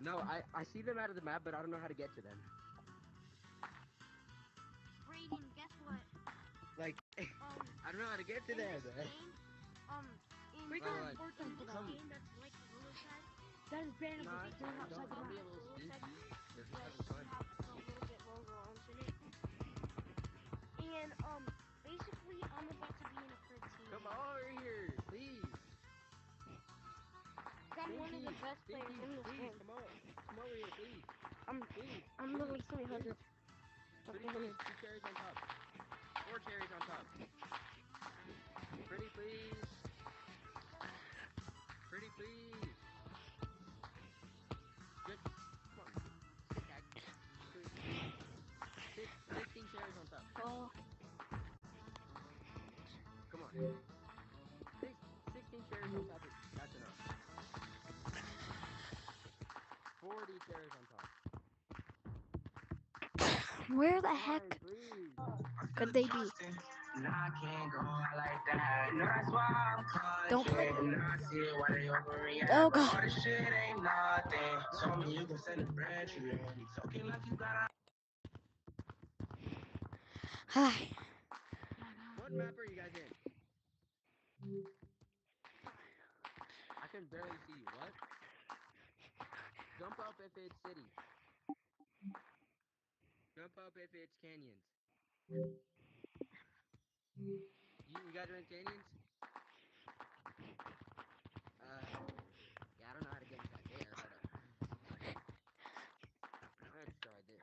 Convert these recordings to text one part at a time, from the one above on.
No, I see them out of the map, but I don't know how to get to them. Brayden, guess what? Like, I don't know how to get to In them. this game, in We this got Like, important for that. game that's like a roller tag, That is bannable. Nah, You're outside the don't be a map. little roller tag, stinky. They're just like having you fun. have the little bit logo arms in it. And basically I'm about to be in a 13. Come over here, please. I'm one of the Stinky, best players Stinky, in this please, game. come on. Come over here, please. I'm Please, I'm please, literally 300. please. Pretty please, 2 cherries on top. 4 cherries on top. Pretty please. Pretty please. Good. Come on. Sit back. 16 cherries on top. Oh, Come on. 16 cherries on top. That's enough. 40 cherries on top. where the heck Fine, please. could they be? Don't. Oh god. Hi. What map are you guys in? I can barely see you. What? Jump up if it's city. Jump up if it's canyons. You guys are in canyons? Yeah, I don't know how to get inside there. Hold up. Let's try this.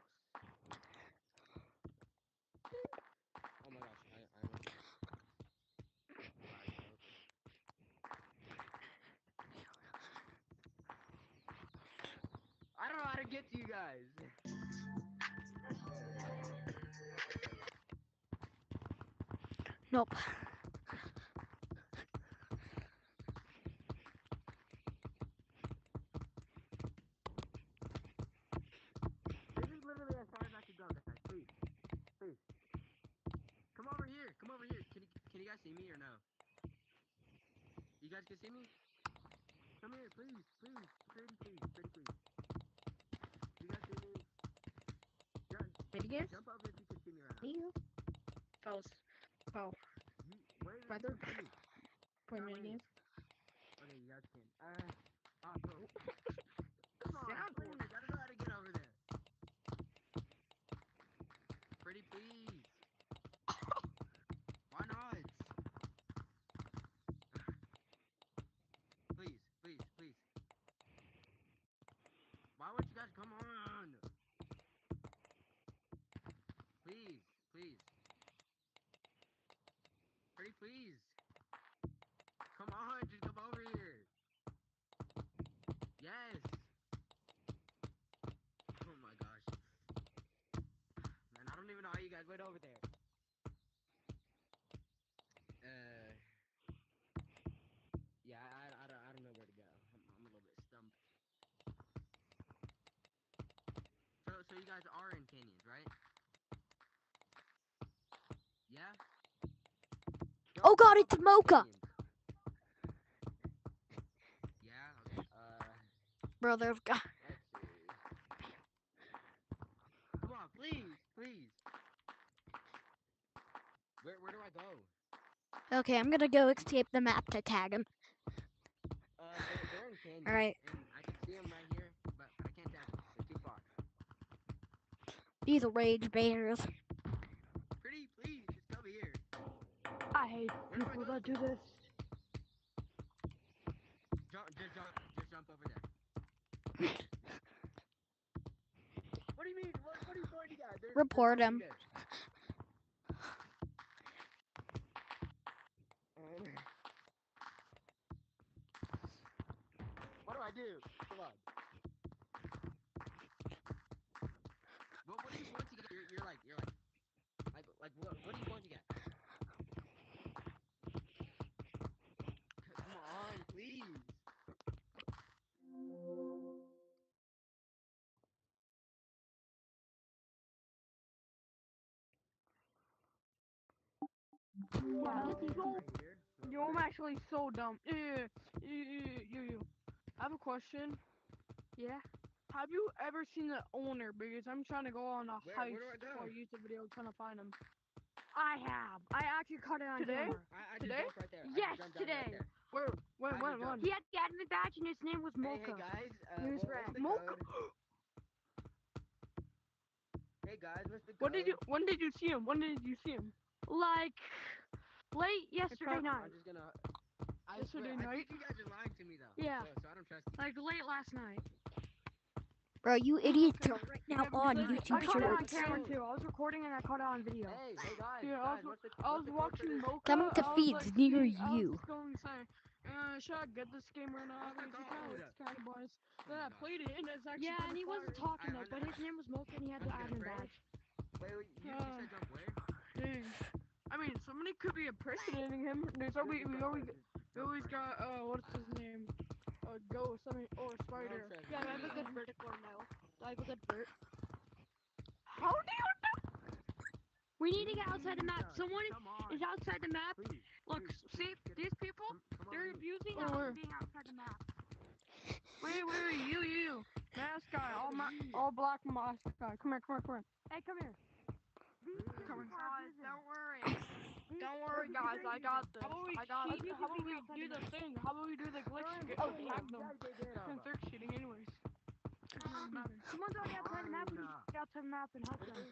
Oh my gosh, I almost... I don't know how to get to you guys. Nope. This is literally as far as I could go, guys. Please. Please. Come over here. Come over here. Can you guys see me or no? You guys can see me? Come here, please. Please. Pretty please. Pretty please. You guys see me? Minigames? Jump up if you can see me right now. You? False. Oh. Where is Brother. it? See? Play Not minigames. Okay, you guys can. Bro. Come on, Sound please. I don't know how to get over there. Pretty please. Why not? Please, please, please. Why won't you guys come on? Please, please. Pretty please. Come on, just come over here. Yes. Oh my gosh. Man, I don't even know how you guys went over there. Yeah, I don't know where to go. I'm a little bit stumped. So you guys are in canyons, right? Yeah? Oh god, it's Mocha. Yeah, okay. Brother of God. Let's see. Come on, please, please. Where do I go? Okay, I'm gonna go escape the map to tag him. They're in canyons. Alright. And I can see them right here, but I can't tag them. They're too far. These rage bears. Pretty, please, just come here. I hate Where do I people go? that do this. Just jump over there. What do you mean? What are you pointing at? Report There's him. nothing there. What do I do? Come on. What do you want to get? You're like what do you want to get? Come on, please. Yeah, Right so here. yo, I'm actually so dumb. You. I have a question. Yeah. Have you ever seen the owner? Because I'm trying to go on a Where heist do I go? or a YouTube video trying to find him. I have. I actually caught it on Today? camera. I just Today? jumped right there. I Yes, just jumped down today. right there. Where? When? I When? just When? jumped. He had the admin badge and his name was Hey, Mocha. guys. He was What's red. the Mocha. code? Hey guys, what's the code? When did you? When did you see him? When did you see him? Like late yesterday prob- night. I'm just gonna. I Yesterday swear, I night? think you guys are lying to me though. Yeah. So I don't trust you. Like late last night. Bro, you idiots are right now Yeah, on because YouTube I caught it on Shorts. camera too. I was recording and I caught it on video. Hey guys, Yeah, guys, what's the I what's was the code for watching this? Mocha. Coming to I was feeds like, near I was you. just going to say, should I get this game or not? What's the Because code? it's kind of biased. Oh Then my I God. played it and it's actually Yeah, kind and of he wasn't fire. talking though, but his name was Mocha and he had the I'm just admin gonna pray. badge. Wait, you said jump where? Dang. I mean, somebody could be impersonating him. There's always we always got what's his name? A ghost. I mean, or spider. Yeah, do I have a good vertical or no? Do I have a good vert? How do you? We need to get outside the map. Someone Come on. is outside the map. Please. Look, see, these people, Come they're on. abusing Oh, us where? being outside the map. Wait, you. Mask guy, all black mask guy. Come here. Hey, come here. Come here. Guys, don't worry. Don't worry, guys. I got this. I got it. keep How about we being outside do the the map. thing? How about we do the glitch to get tag them? Since they're cheating anyways. Someone's already outside the map. We need to get outside the map and help them.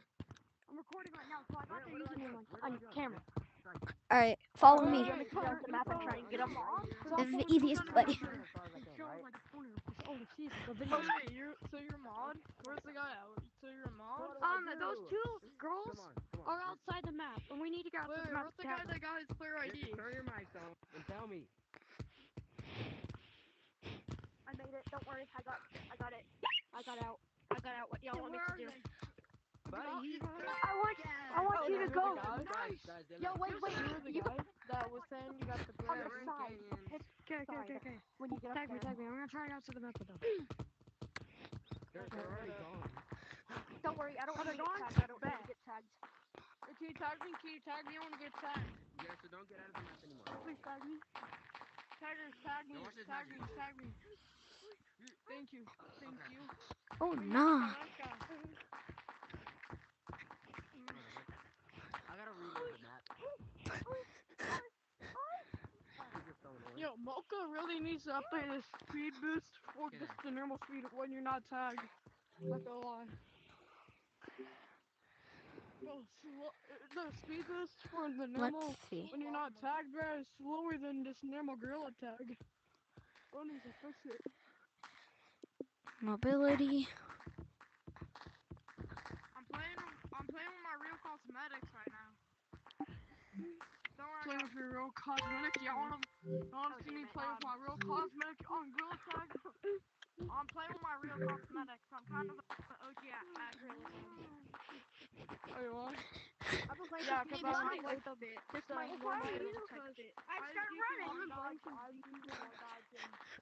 I'm recording right now, so I got their username on camera. Alright, follow Wait, me. wait, Get out the map and try and get them. This is the easiest way. Oh, jeez, the video. Wait, you're a mod? Where's the guy out? So you're a mod? Those two girls are outside the map, and we need to get outside Wait, the map where's to the guy tag them. that got his clear ID? Just turn your mics on and tell me. I made it. Don't worry. I got it. I got out. I got out. What y'all want me to do? Buddy, I want you to go. Guys, Yo, wait. You're the guy that was saying you got the On clear the ID. side. Okay. When you get tag me. I'm gonna try to get outside the map with them. They're already gone. Don't worry. I don't want to get tagged. I don't want to get tagged. Can you tag me? I want to get tagged. Yeah, so don't get out of the map anymore. Please tag me. Taggers, tag me. Now watch this Tag magic. me. Thank you. Oh, Nice nah. guy. I gotta reload the map. This is so annoying. Yo, Mocha really needs to update his speed boost for just the normal speed when you're not tagged. Not gonna lie. Yo, the speed boost for the normal Let's see. when you're not tagged, bro, is slower than this normal gorilla tag. Bro needs to fix it. Mobility. I'm playing with my real cosmetics right now. Don't worry. Playing with your real cosmetics. Y'all wanna see me play with my real cosmetics on gorilla tag? I'm playing with my real cosmetics. I'm kind of an OG at gorilla tag. Oh, you are? I've been playing Yeah, for because just I my like bit. Just my normal gorilla type bit. I'd start running.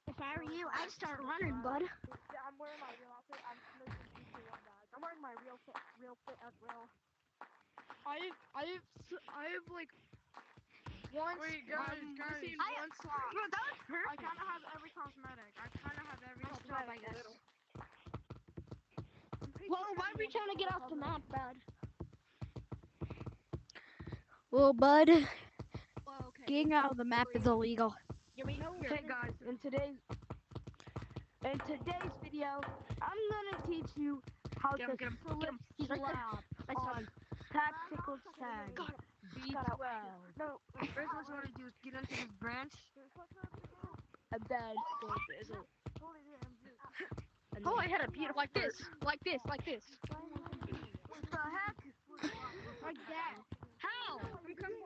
If I were you, I'd start running, bud. I'm wearing my real outfit. I'm smoking 221 bags. I'm wearing my real fit as well. I have like once. Wait, guys. Received one slot. No, that was perfect. I kind of have every cosmetic. I kind of have every cosmetic, I guess. Well, why are we trying to get off the map, bud? Well, bud, Well, okay. getting out of the map is illegal. Okay, guys, in today's video, I'm gonna teach you how to flip slap on Tactical Tag B12. No, first what you want to do is get into this branch, and then go this. Oh, I had a beautiful like this. What the heck? Like that. How? I'm coming.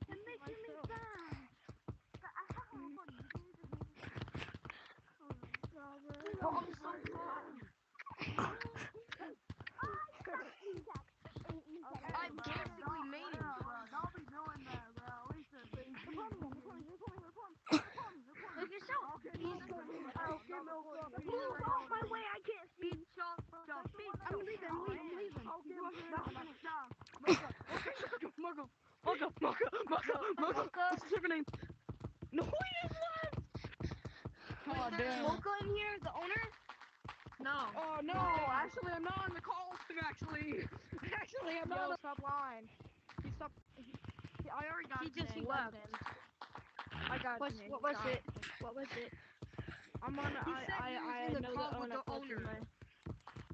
You're making me sad. Oh, I'm so sorry. I basically made it. Don't be doing that, bro. At least it's Look yourself. Move off my way. I can't see. I'm leaving. Mocha. What's her name? No, he just left. Wait, Oh, there's damn. Mocha in here, the owner? No, actually, I'm not on the call with him. Actually, I'm not. Yo, stop lying. He stopped. I already got He his just name. left. I got his name. What was it? What was it? I'm on. He said he was in the know call the with owner. the owner. Personally.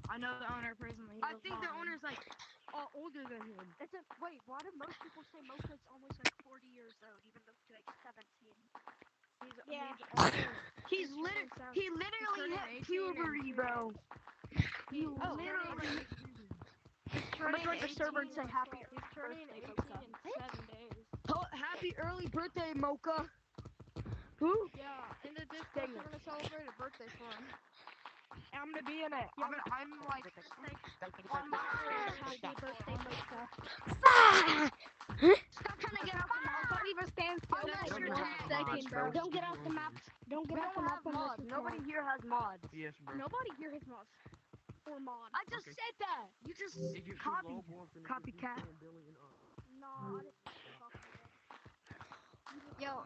I know the owner personally. I think the owner's like older than him. Wait, why do most people say Mocha's almost like 40 years old, even though he's like 17? He literally hit puberty, bro. He literally. I'm gonna join the server and say happy He's turning birthday, 18 Mocha. in 7 days. Happy early birthday, Mocha. Who? Yeah, In the Discord, Dang we're it. gonna celebrate a birthday for him. I'm gonna be in it. I'm like on my Happy birthday, Mocha. Stop trying to get off the map. Don't even stand still. I'm not for sure 1 tag, second, bro. Don't get off the map. Don't get We off the don't map have mods. Nobody here has mods. Yes, bro. Nobody here has mods. Or mod. I just Okay. said that. You just If you're copy. too low, go up and Copycat. No, I didn't. Yo,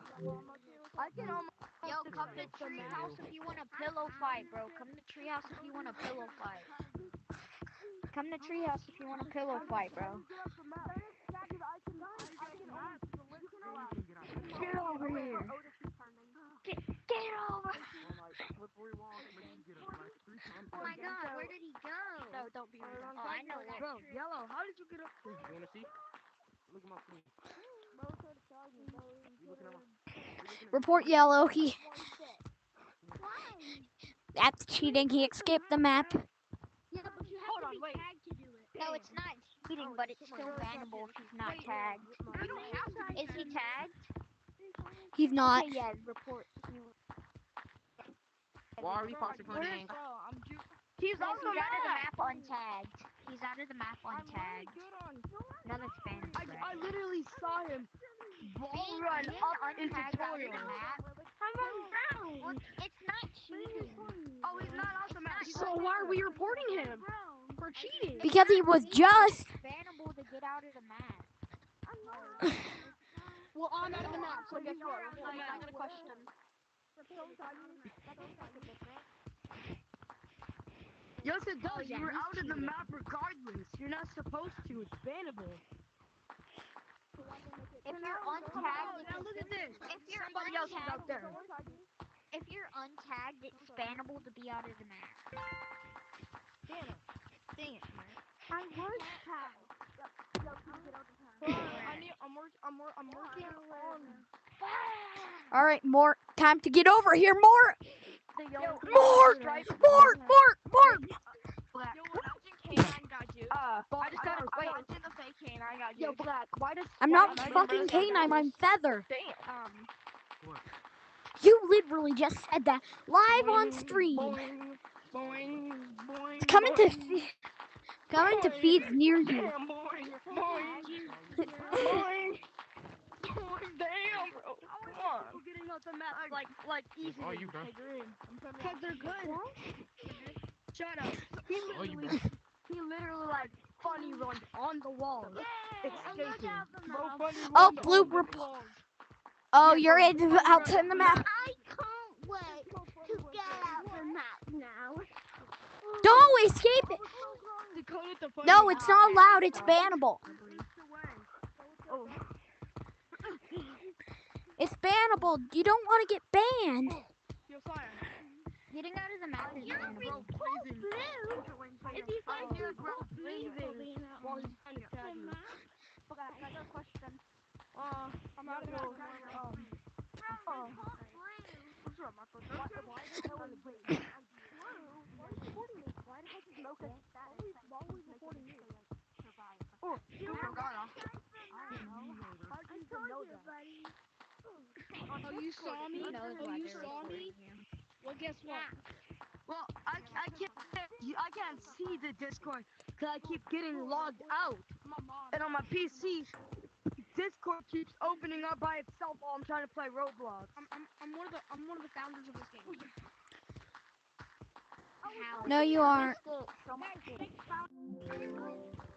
I can almost. yo, come to Treehouse if you want a pillow fight, bro. Come to Treehouse if you want a pillow fight. Come to Treehouse if you want a pillow fight, bro. Get over here. Get over. Oh Oh my God, where did he go? No, don't be rude. Oh, I know that. Bro, Yellow, how did you get up there? You wanna see? Look at my screen. You looking at my? Report Yellow. That's cheating. He escaped the map. Yeah, but you Hold on, wait. tagged to do it. No, it's not cheating, but it's still bannable if he's not tagged. You don't have to be Is he tagged. tagged? He's not. Okay, yeah, report. Why are we possibly? Bro, he's No, on he's the out of the map. map untagged. He's out of the map untagged. None of spam. I literally saw him ball Being run up in untagged out of the tutorial. map. Well, it's not cheating. Oh, he's not on the map. So why are we reporting him? For cheating. Because he was just. Oh, Bannable to get out of the map. Well, I'm out of the map, so guess what? I got a question. Yes, it does. yeah, You're he's out of the cheating. map regardless. You're not supposed to. It's bannable. If you're untagged, Now look at this. if you're Somebody else is out there. if you're untagged, it's bannable to be out of the map. Dang it, man. I was tagged. I'm working on. All right, more time to get over here. More. More! Black. Yo, what Agent K9 got you? I just got Wait, wait. Agent the fake K9 got you. Yo, Black. Why does I'm why not does fucking Megan canine. I'm Feather. Damn. What? You literally just said that live on stream. Boing, boing, boing, It's coming to boing. coming to feeds near you. Damn, boing, boing, boing. Damn, bro. Come on. People getting off the map like easy. Oh, you, bro. Because they're good. Shut up. Oh, you, bro. He literally like funny runs on the walls. Escaping. Bro, funny Oh, runs blue on the report. walls. Oh, Yeah, you're bro, in funny outside runs the map. I can't wait to get out the map now. Don't escape it. Dakota the funny. No, it's not allowed. It's bannable. Oh. It's bannable. You don't want to get banned. Yo, fire. Getting out of the map is bannable. If you find your Bro, breathing while he's trying to tag you. I got a question. I'm out of the Oh, you saw me? He knows Oh, why you they're saw me? recording you. Well, guess what? Well, I can't see the Discord because I keep getting logged out. And on my PC, Discord keeps opening up by itself while I'm trying to play Roblox. I'm one of the founders of this game. How? No, you aren't.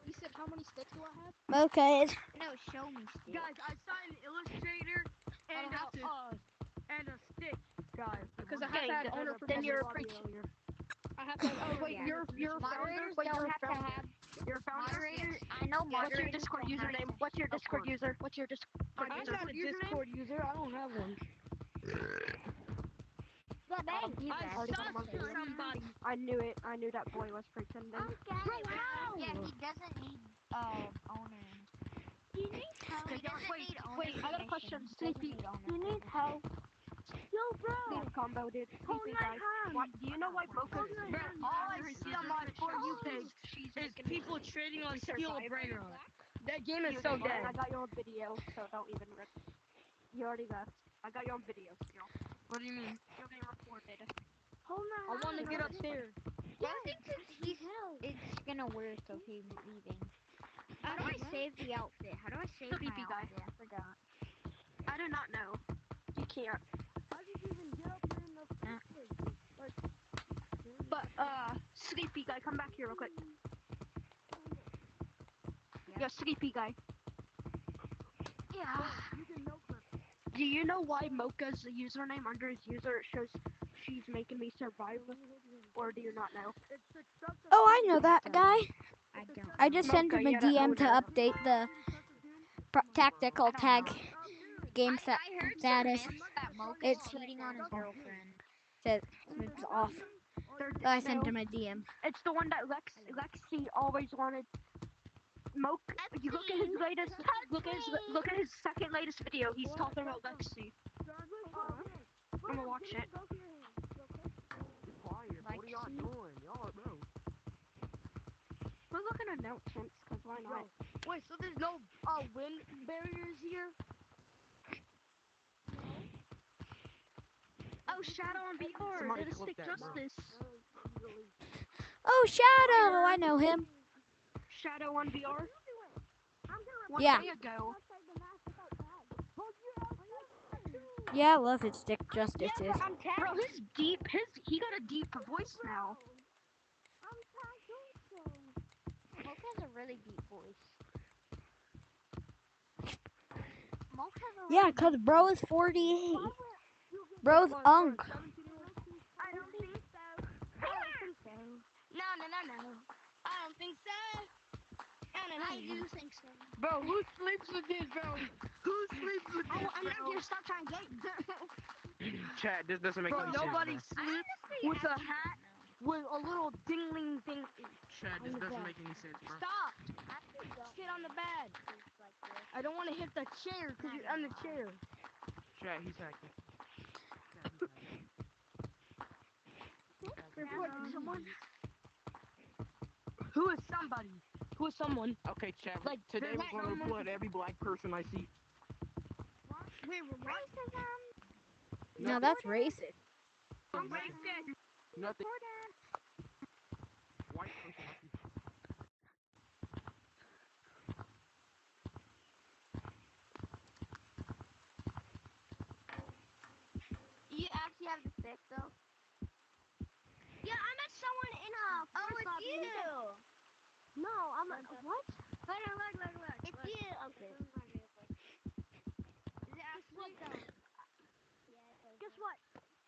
You said how many sticks do I have? Okay. No, show me stick. Guys, I saw an illustrator I don't have to. and a stick, guys. Because I have to have owner Then permission. you're I have to have owner. wait, Yeah. you're you're a founder, Moderators but don't you're a have to founder. have You're a founder. moderators. I know What's your moderators Discord don't have username? to. What's your Discord user? What's your Discord I'm user? not a Discord user. I don't have one. Yeah, I Already got suck my to video. somebody. I knew it. I knew that boy was pretending. Bro, how? yeah, he doesn't need owner. He needs help. He doesn't need owner. Wait, I got a question. permission. He doesn't Sleepy, need owner he needs permission. help. Yo, bro. Please combo, dude. Sleepy guy. What? Do you know why Mocha's Bro, all I under his see on my For You page is people trading on skill Brainrot. That game is so dead. I got you on video, so don't even rip. You already left. I got you on video. What do you mean? You're being recorded. I want to get up there. Yeah, I think it's gonna work. Okay, leaving. How do I save the outfit? How do I save my Sleepy guy. outfit? I forgot. I do not know. You can't. How did you even get up there in the first place? But sleepy guy, come back here real quick. Yeah. Sleepy guy. Yeah. You can no clip. Do you know why Mocha's username under his user it shows she's making me survive? Or do you not know? Oh, I know that guy. I don't. I just sent him a Mocha, yeah, DM to owner. update the tactical tag game I heard status. some myths that Mocha's It's cheating on his girlfriend. it's off. So I sent him a DM. It's the one that Lexi always wanted. Mocha, you look at his latest. Look at his second latest video. He's talking about Lexi. I'm gonna watch it. Be quiet. What are y'all doing? Y'all, bro. We're looking at announcements, cause why not? Wait, so there's no wind barriers here? Oh, Shadow and VR. Somebody Did a clip stick that, bro. justice. Oh, Shadow! I know him. Shadow on VR. Yeah. One day ago. Yeah, I love his stick justices. Bro, he got a deep voice now. Mocha has a really deep voice. Mocha has a Yeah, cause bro is 48. Bro's unk. I don't think so. No. I don't think so. I do think so. Bro, who sleeps with this, bro? Who sleeps with this, I'm not bro? gonna stop trying to date. Chat, this doesn't make Bro, any nobody sense, bro. sleeps with a hat with a little dingling thing. Chat, this doesn't make any sense, bro. Stop! Sit on the bed. I don't want to hit the chair because you're on the chair. Chat, he's hacking. Reporting someone. Who is somebody? Who is someone? Okay, chat. Like, Today there's we're gonna someone- report every black person I see. Wait, what? No, that's racist. Nothing. White person I see. You actually have the stick, though? Yeah, I met someone in a first lobby. it's you. No, I'm like, what? Look. It's you. Okay. Guess what?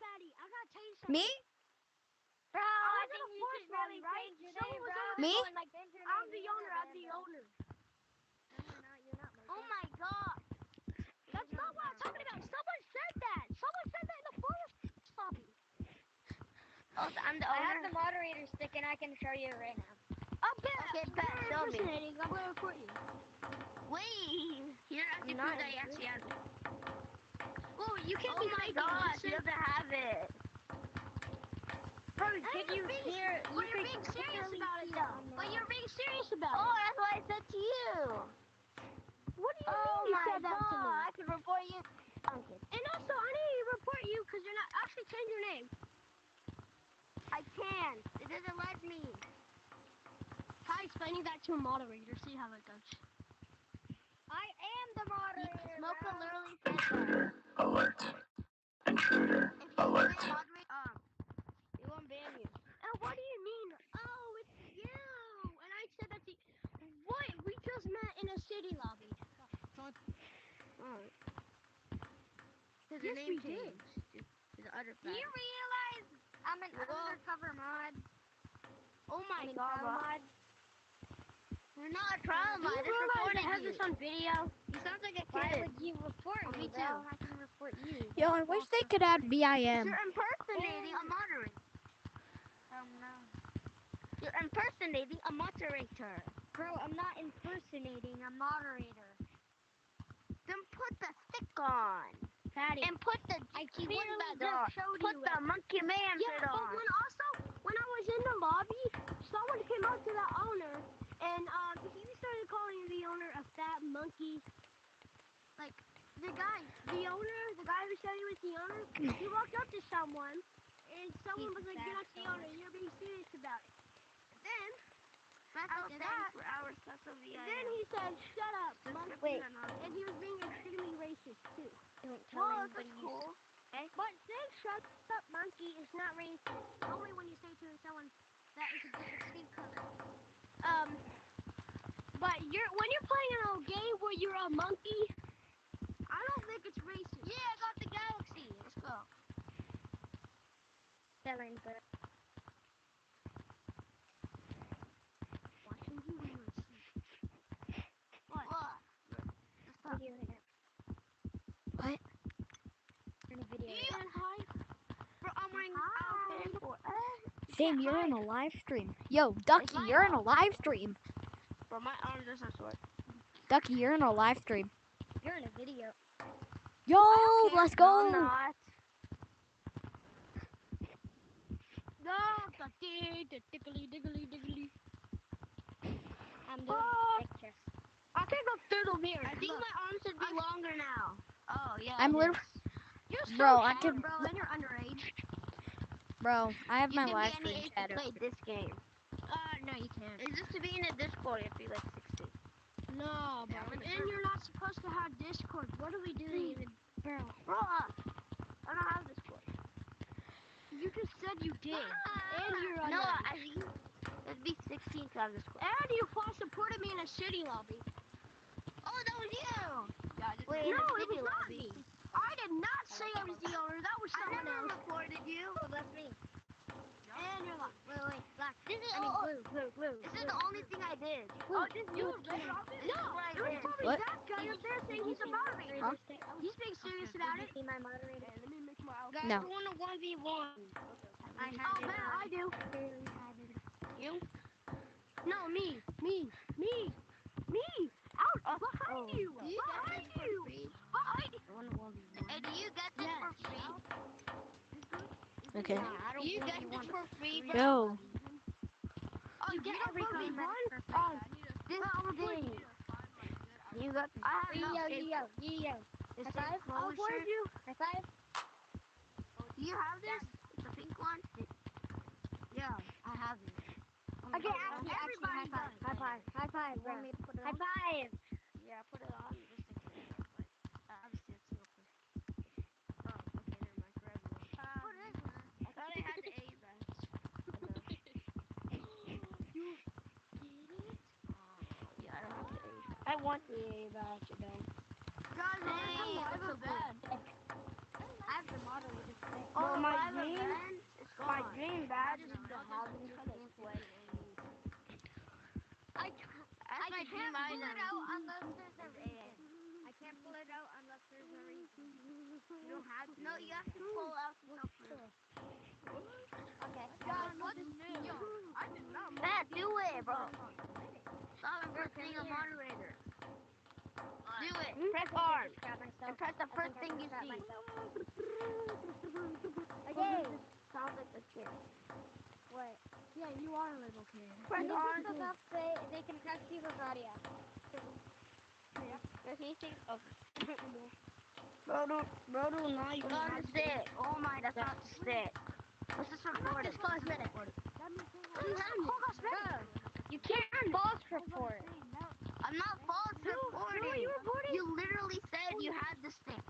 Fatty, I gotta tell you something. Me? Bro, I was think in a you force should really lobby, right? change your Someone name, was bro. over Me? there. Like, change your I'm name. the owner. Oh my god. That's not what I'm talking about. Someone said that. Someone said that in the forest lobby. Oh, I'm the owner. I have the moderator stick and I can show you right now. Okay, bet. Show me. I'm gonna report you. Wait. Here, I can prove that you actually have it. Oh, you can't Oh be my faking gosh, this he shit. doesn't have it. Bro, you're being serious about it, though. But you're being serious about Oh, it. that's what I said to you. What do you Oh mean you my said that to me? god, I can report you. Okay. And also, I need to report you because you're not actually change your name. I can't. It doesn't let me. Try explaining that to a moderator. See how it goes. I am the moderator. Mocha bro. literally said that. Alert. Intruder. If you Alert. say moderate, it won't ban you. What do you mean? Oh, it's you. And I said that to you. What? We just met in a city lobby. Alright. Yes, we did. Do you realize I'm an undercover mod? Oh trial mod? You're not a trial Do you mod. I just realize I reported have you. this on video? You sound like a Why kid. would you report Well, me, me bro? too. I can report you. Yo, I wish they could add BIM. You're impersonating a moderator. No. You're impersonating a moderator. Bro, I'm not impersonating a moderator. Then put the stick on. Patty, And put the I green clearly bed on. just showed Put you the it. monkey man Yeah, fit but on. when I was in the lobby, someone came up to the owner, and he started calling the owner a fat monkey. Like, the guy who said he was the owner, he walked up to someone, and someone was like, "You're not the owner. You're being serious about it." Then, after that, then he said, "Shut up, monkey." Wait. And he was being extremely racist too. Don't tell anybody you But saying "shut up, monkey" is not racist. Only when you say to someone that is a different skin color. But when you're playing a game where you're a monkey, I don't think it's racist. Yeah, I got the galaxy. Let's go. Selling good. Watching you when you're asleep. What? What? Video right now. What? In a video. Yeah. Right now. Hi. Bro, I'm wearing this outfit for Same, you're in a live stream. Yo, Ducky, you're in a live stream. Bro, my arms are so short. Ducky, you're in a live stream. You're in a video. Yo, let's go. No, I'm not. No, the tickly diggly. I'm doing pictures. I can't go through the mirror. I think my arms should be longer now. Oh, yeah. I'm it literally, is. You're so bro, I short, could, bro, and you're underage. bro, I have You my can live be stream any age chat to play open. this game. No, you can't. It's just to be in a Discord if you're like 16. No, bro. I'm in a And you're not supposed to have Discord. What are we doing? Bro, Bro, I don't have Discord. you just said you did. And you're No, underage. I think it'd be 16 to have Discord. And you also put me in a shitty lobby. Oh, that was you! Wait, No, in a it was city not lobby. me. I did not say I was the owner. That was I someone never else. reported you. Oh, that's me. And you're like, wait, black. This is, I mean, blue. This is the only thing I did. Oh, just you were red Robin? No, Right it was there. probably What? that guy up there saying he's a moderator. Huh? He's being serious about it. No. Guys, I want a 1v1. I bet I do. You? No, me. Out, behind you. Do you get Behind this for you. free? Behind you. Hey, do you get this for free? Okay. Do you get this for free, bro? Yo. Oh, You get every cosmetic for free. This thing. You got I have no shape. High five. I'll reward you. High five. Do you have this? The pink one? Yeah, I have it. Okay, actually, high five. High five, bro. High five. Yeah, put it on just in case. Obviously, it's no proof. Oh, okay, never mind. For everyone. What is it? I thought I had the A badge. Yeah, I don't have the A. I want the A badge again. Guys, Dang, I what's so bad? have the moderator stick. Oh, my live dream, event? It's gone. my dream badge is to have this gameplay. I That's my dream can't pull item. it out unless there's a reason. I can't pull it out unless there's a reason. You don't have to. No, you have to pull out to show proof. Okay. Guys, what's new? I did not know. Matt, do it, bro. Stop impersonating a come here. moderator. Do it. Press R. And press the first thing you see. Okay. Sounds like a kid. What? Yeah, you are a little kid. Press R. Up, they can text you with audio. There's anything. Oh, Bro, now you it's on the stick. Oh my, that's not the stick. Let's just record it. It's cosmetic. You can't false report. I'm not false reporting. you reporting? You literally said you had the stick.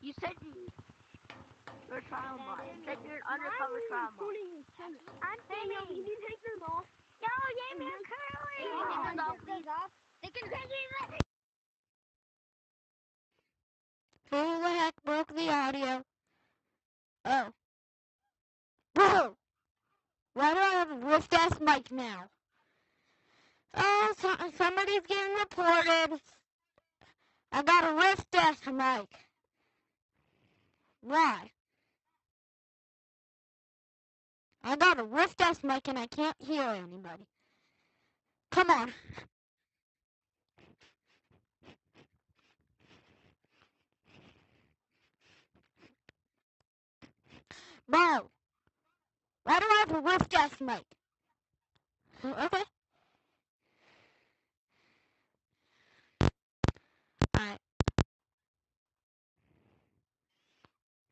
You said you're a trial bot. You said you're an undercover trial bot. I'm saying, yo, you need to take this off. Yo, give me a curly. Can you take this off, please? They can take it. Who the heck broke the audio? Oh. Whoa! Why do I have a rift ass mic now? Oh, somebody's getting reported. I got a rift ass mic. Why? I got a rift ass mic and I can't hear anybody. Come on. Bro, why do I have a rift ass mic? Okay. Alright.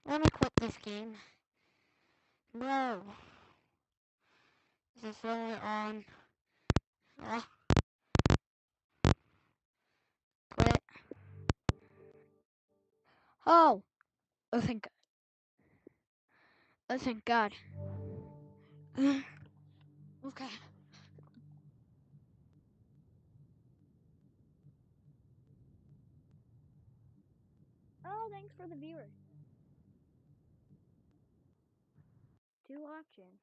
Let me quit this game. Bro. Is this really on? Quit. Oh. Oh, thank God. Oh, thank God. Okay. Oh, thanks for the viewers. 2 watching.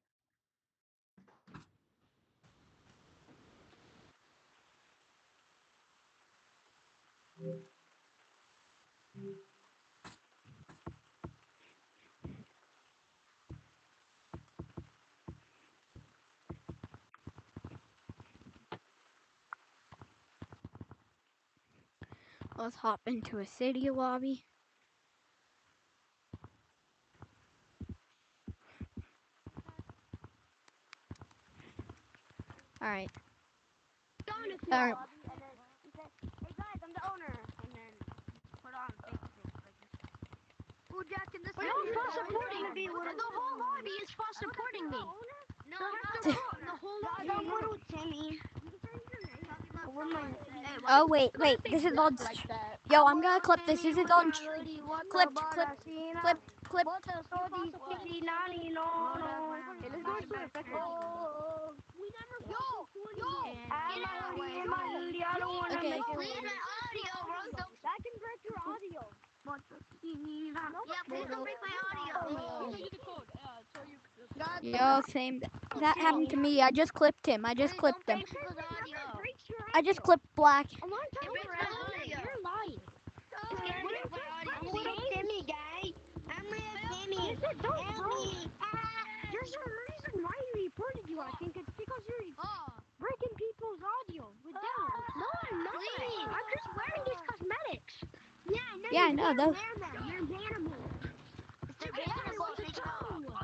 Let's hop into a city lobby. Alright. Alright. And then he said, hey guys, I'm the owner. And then put on Facebook. Ooh, Jack, in this But no, it's not supporting me. The whole lobby is for supporting me. No, The whole guys, lobby. I'm little Timmy. Oh, wait. This is on. Yo, I'm gonna clip this. This is on. Clip. Okay. Please, my audio, bro. That can break your audio. Yeah, please don't break my audio. Yo, same. That happened to me. I just clipped him. I just clipped him. I just clipped Black. A long time It breaks my audio. You're lying. I'm little Timmy, guys. I'm little Timmy. Help me. There's a reason why we reported you. I think it's because you're breaking people's audio with demos. No, I'm not. Please. I'm just wearing these cosmetics. Yeah, I know. Yeah, I You know can't those. wear them. They're bannable. They're bannable.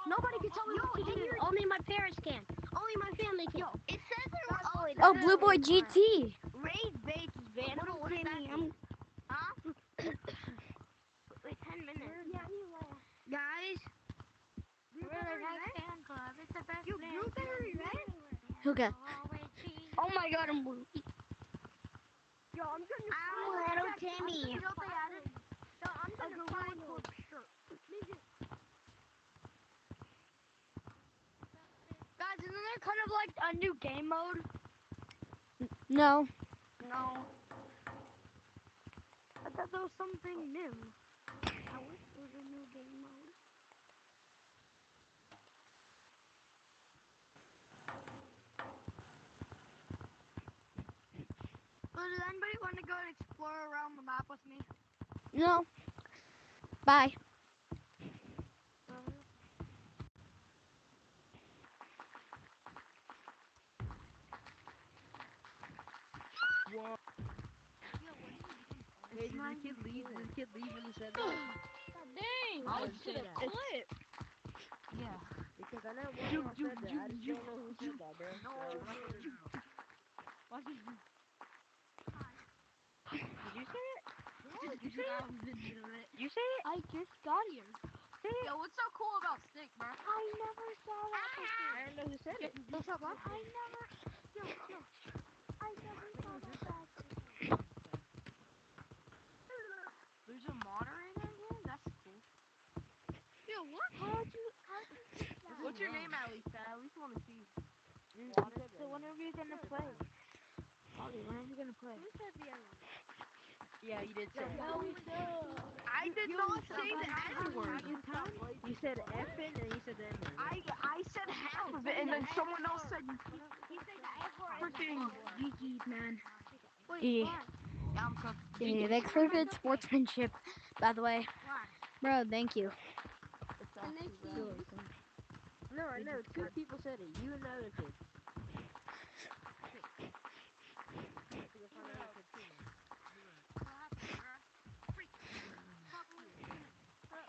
Nobody can tell me what to do. Only my parents can. Only my family can. It says it. Oh, Blue Boy GT. Raid bait is bannable. What does that mean? Huh? Wait, 10 minutes. Yeah, guys. You blueberry red? Okay. Oh my god, I'm blue. Yo, I'm little Timmy. I'm gonna find a shirt. Guys, isn't there kind of like a new game mode? No. No. I thought there was something new. I wish there was a new game mode. So does anybody want to go and explore around the map with me? No. Bye. Whoa. Hey, did the kid leave? Did the kid leave when you said that? Dang, I I would was say in a that. clip. Yeah. Because I know one of y'all said that. I just don't know who said that, bro. So I'm not gonna know. Did you say it? Did you say it? Did you say it? I just got here. Yo, what's so cool about Stick, bro? I never saw that before. I didn't know who said it. What's up, bro? I never saw that. There's a moderator in here? That's cool. Yo, what? How'd you see that? What's your name, at least? I at least want to see. So whenever you're gonna play? Ollie, whenever you're gonna play? Who said the N-word? Yeah, you did say it. I did not say the N-word. You said effing and you said the N-word. I said half of it. then someone else said freaking GG, man. GG. Yeah, I'm cooked. GG. Thanks for good sportsmanship, by the way. Bro, thank you. No, I know. Two people said it. You and the other kid.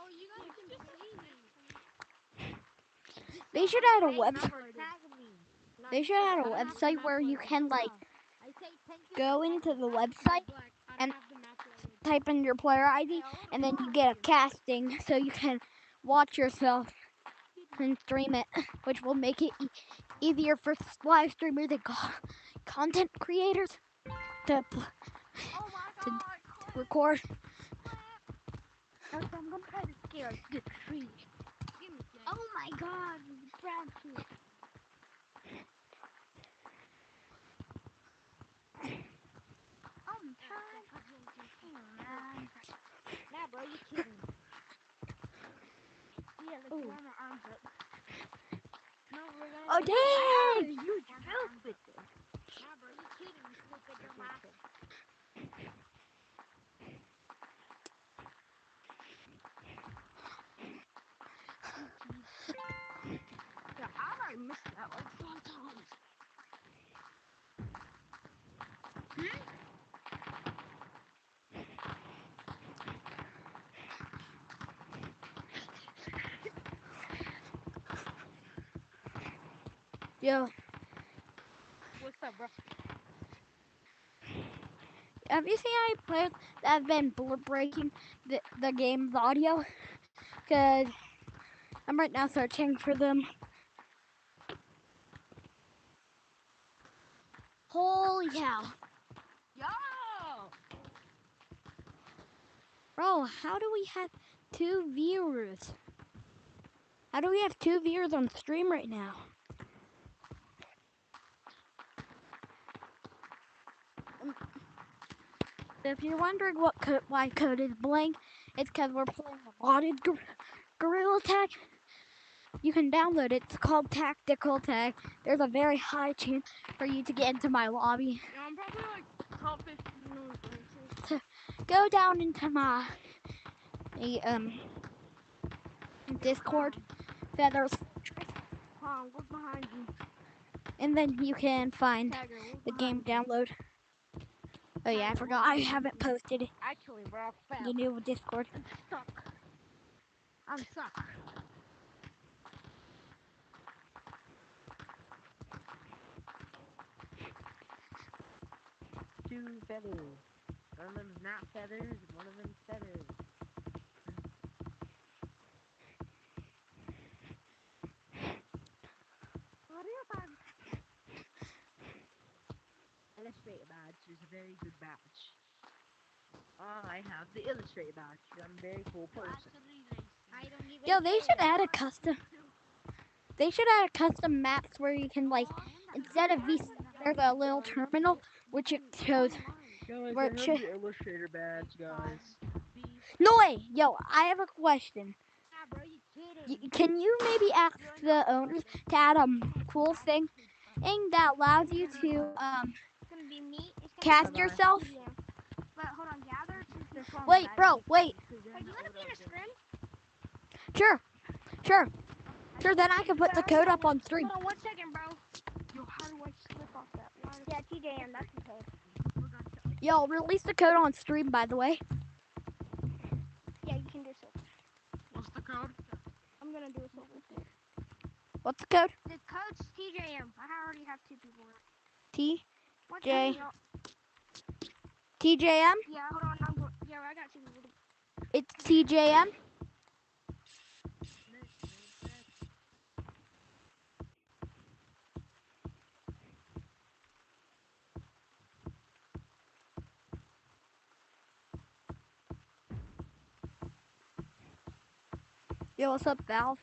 Oh, you guys can just see me. They should add a website. They should add a website where you can like go into the website and type in your player ID, and then you get a casting so you can watch yourself and stream it, which will make it easier for live streamers and content creators to record. I'm gonna try to scare the tree. Oh my god, brown tree. I'm trying. Nah, bro, you kidding. Yeah, let's warm our arms up. No, we're gonna. Oh dang! Huge mouth with this. Nah, bro, you kidding, you stupid dumbass. Yeah, I already missed that like 4 times. Yo, What's up, bro? have you seen any players that have been breaking the game's audio? Cause I'm right now searching for them. Holy cow. Yo! Bro, how do we have 2 viewers? How do we have 2 viewers on stream right now? If you're wondering why code is blank, it's because we're playing a modded Gorilla Tag. You can download it. It's called Tactical Tag. There's a very high chance for you to get into my lobby. Yeah, I'm probably like top 15 Go down into my Discord, Feathers, Look behind you. and then you can find Tagger, look the game behind you. download. Oh yeah, I forgot. I haven't posted Actually, bro, I the new Discord. I'm stuck. I'm stuck. Two feathers. One of them's not feathers, one of them's feathers. Illustrator badge is a very good badge. I have the illustrator badge. I'm a very cool person. I don't even Yo, they should care. add a custom. They should add a custom maps where you can like instead of there's a little terminal which it shows Guys, where I it have shows. the illustrator badge, guys. No way, yo, I have a question. Nah, bro, you kidding. Can you maybe ask the owners to add a cool thing that allows you to It's gonna be me. It's gonna cast be yourself? Yeah. But hold on, gather two people. Wait, bro, wait. Wait, you wanna be in a scrim? Sure. Then I can put the code up on stream. Hold on 1 second, bro. Yo, how do I slip off that line? Yeah, TJM, that's the code. Yo, release the code on stream, by the way. Yeah, you can do so. What's the code? I'm gonna do a silver thing. What's the code? The code's TJM. I already have 2 people. T What J time? TJM. Yeah, hold on. Yeah, I got 2 people. It's TJM. Yo, what's up, Valve?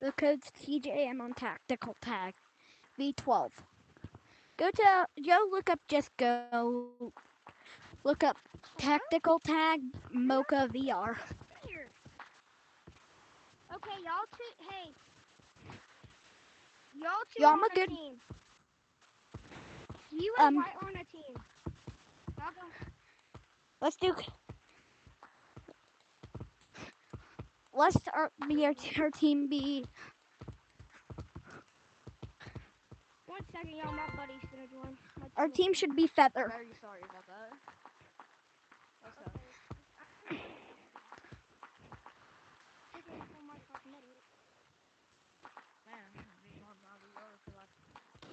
The code's TJM on Tactical Tag V12. Go look up Tactical Tag Mocha VR. Here. Okay, y'all two. Hey, y'all two Yo, are I'm on a a good team. You and White are on a team. Y'all go. let's do let's be our team be 1 second, y'all. My buddy's gonna join. our team should be Feather. Very sorry about that. That's okay. Man, being on my VR for like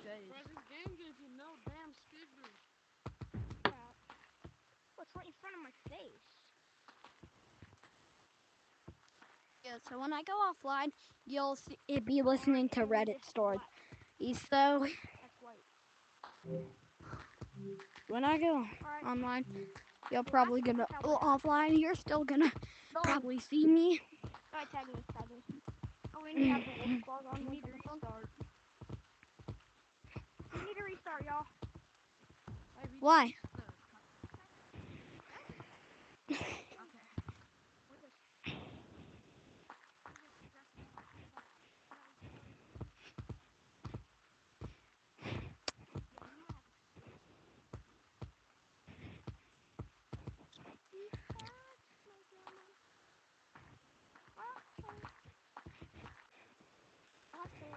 days. Bro, this game gives you no damn speed boost. What's right in front of my face? Yeah, so when I go offline, you'll be listening to Reddit stories. So That's white. when I go online, you're probably gonna offline. You're still gonna probably see me. Alright, tag me. Oh, we need to have the wolf claws on. We need to restart. We need to restart, y'all. Why? Okay.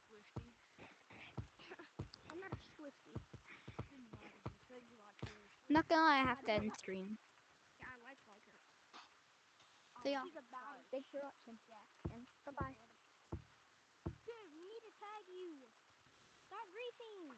Swifty. I'm not a Swifty. Not gonna lie, I have to end stream. Yeah, I like her. See ya. He's a bad. Thanks for watching. Yeah. And bye-bye. Dude, we need to tag you. Stop griefing.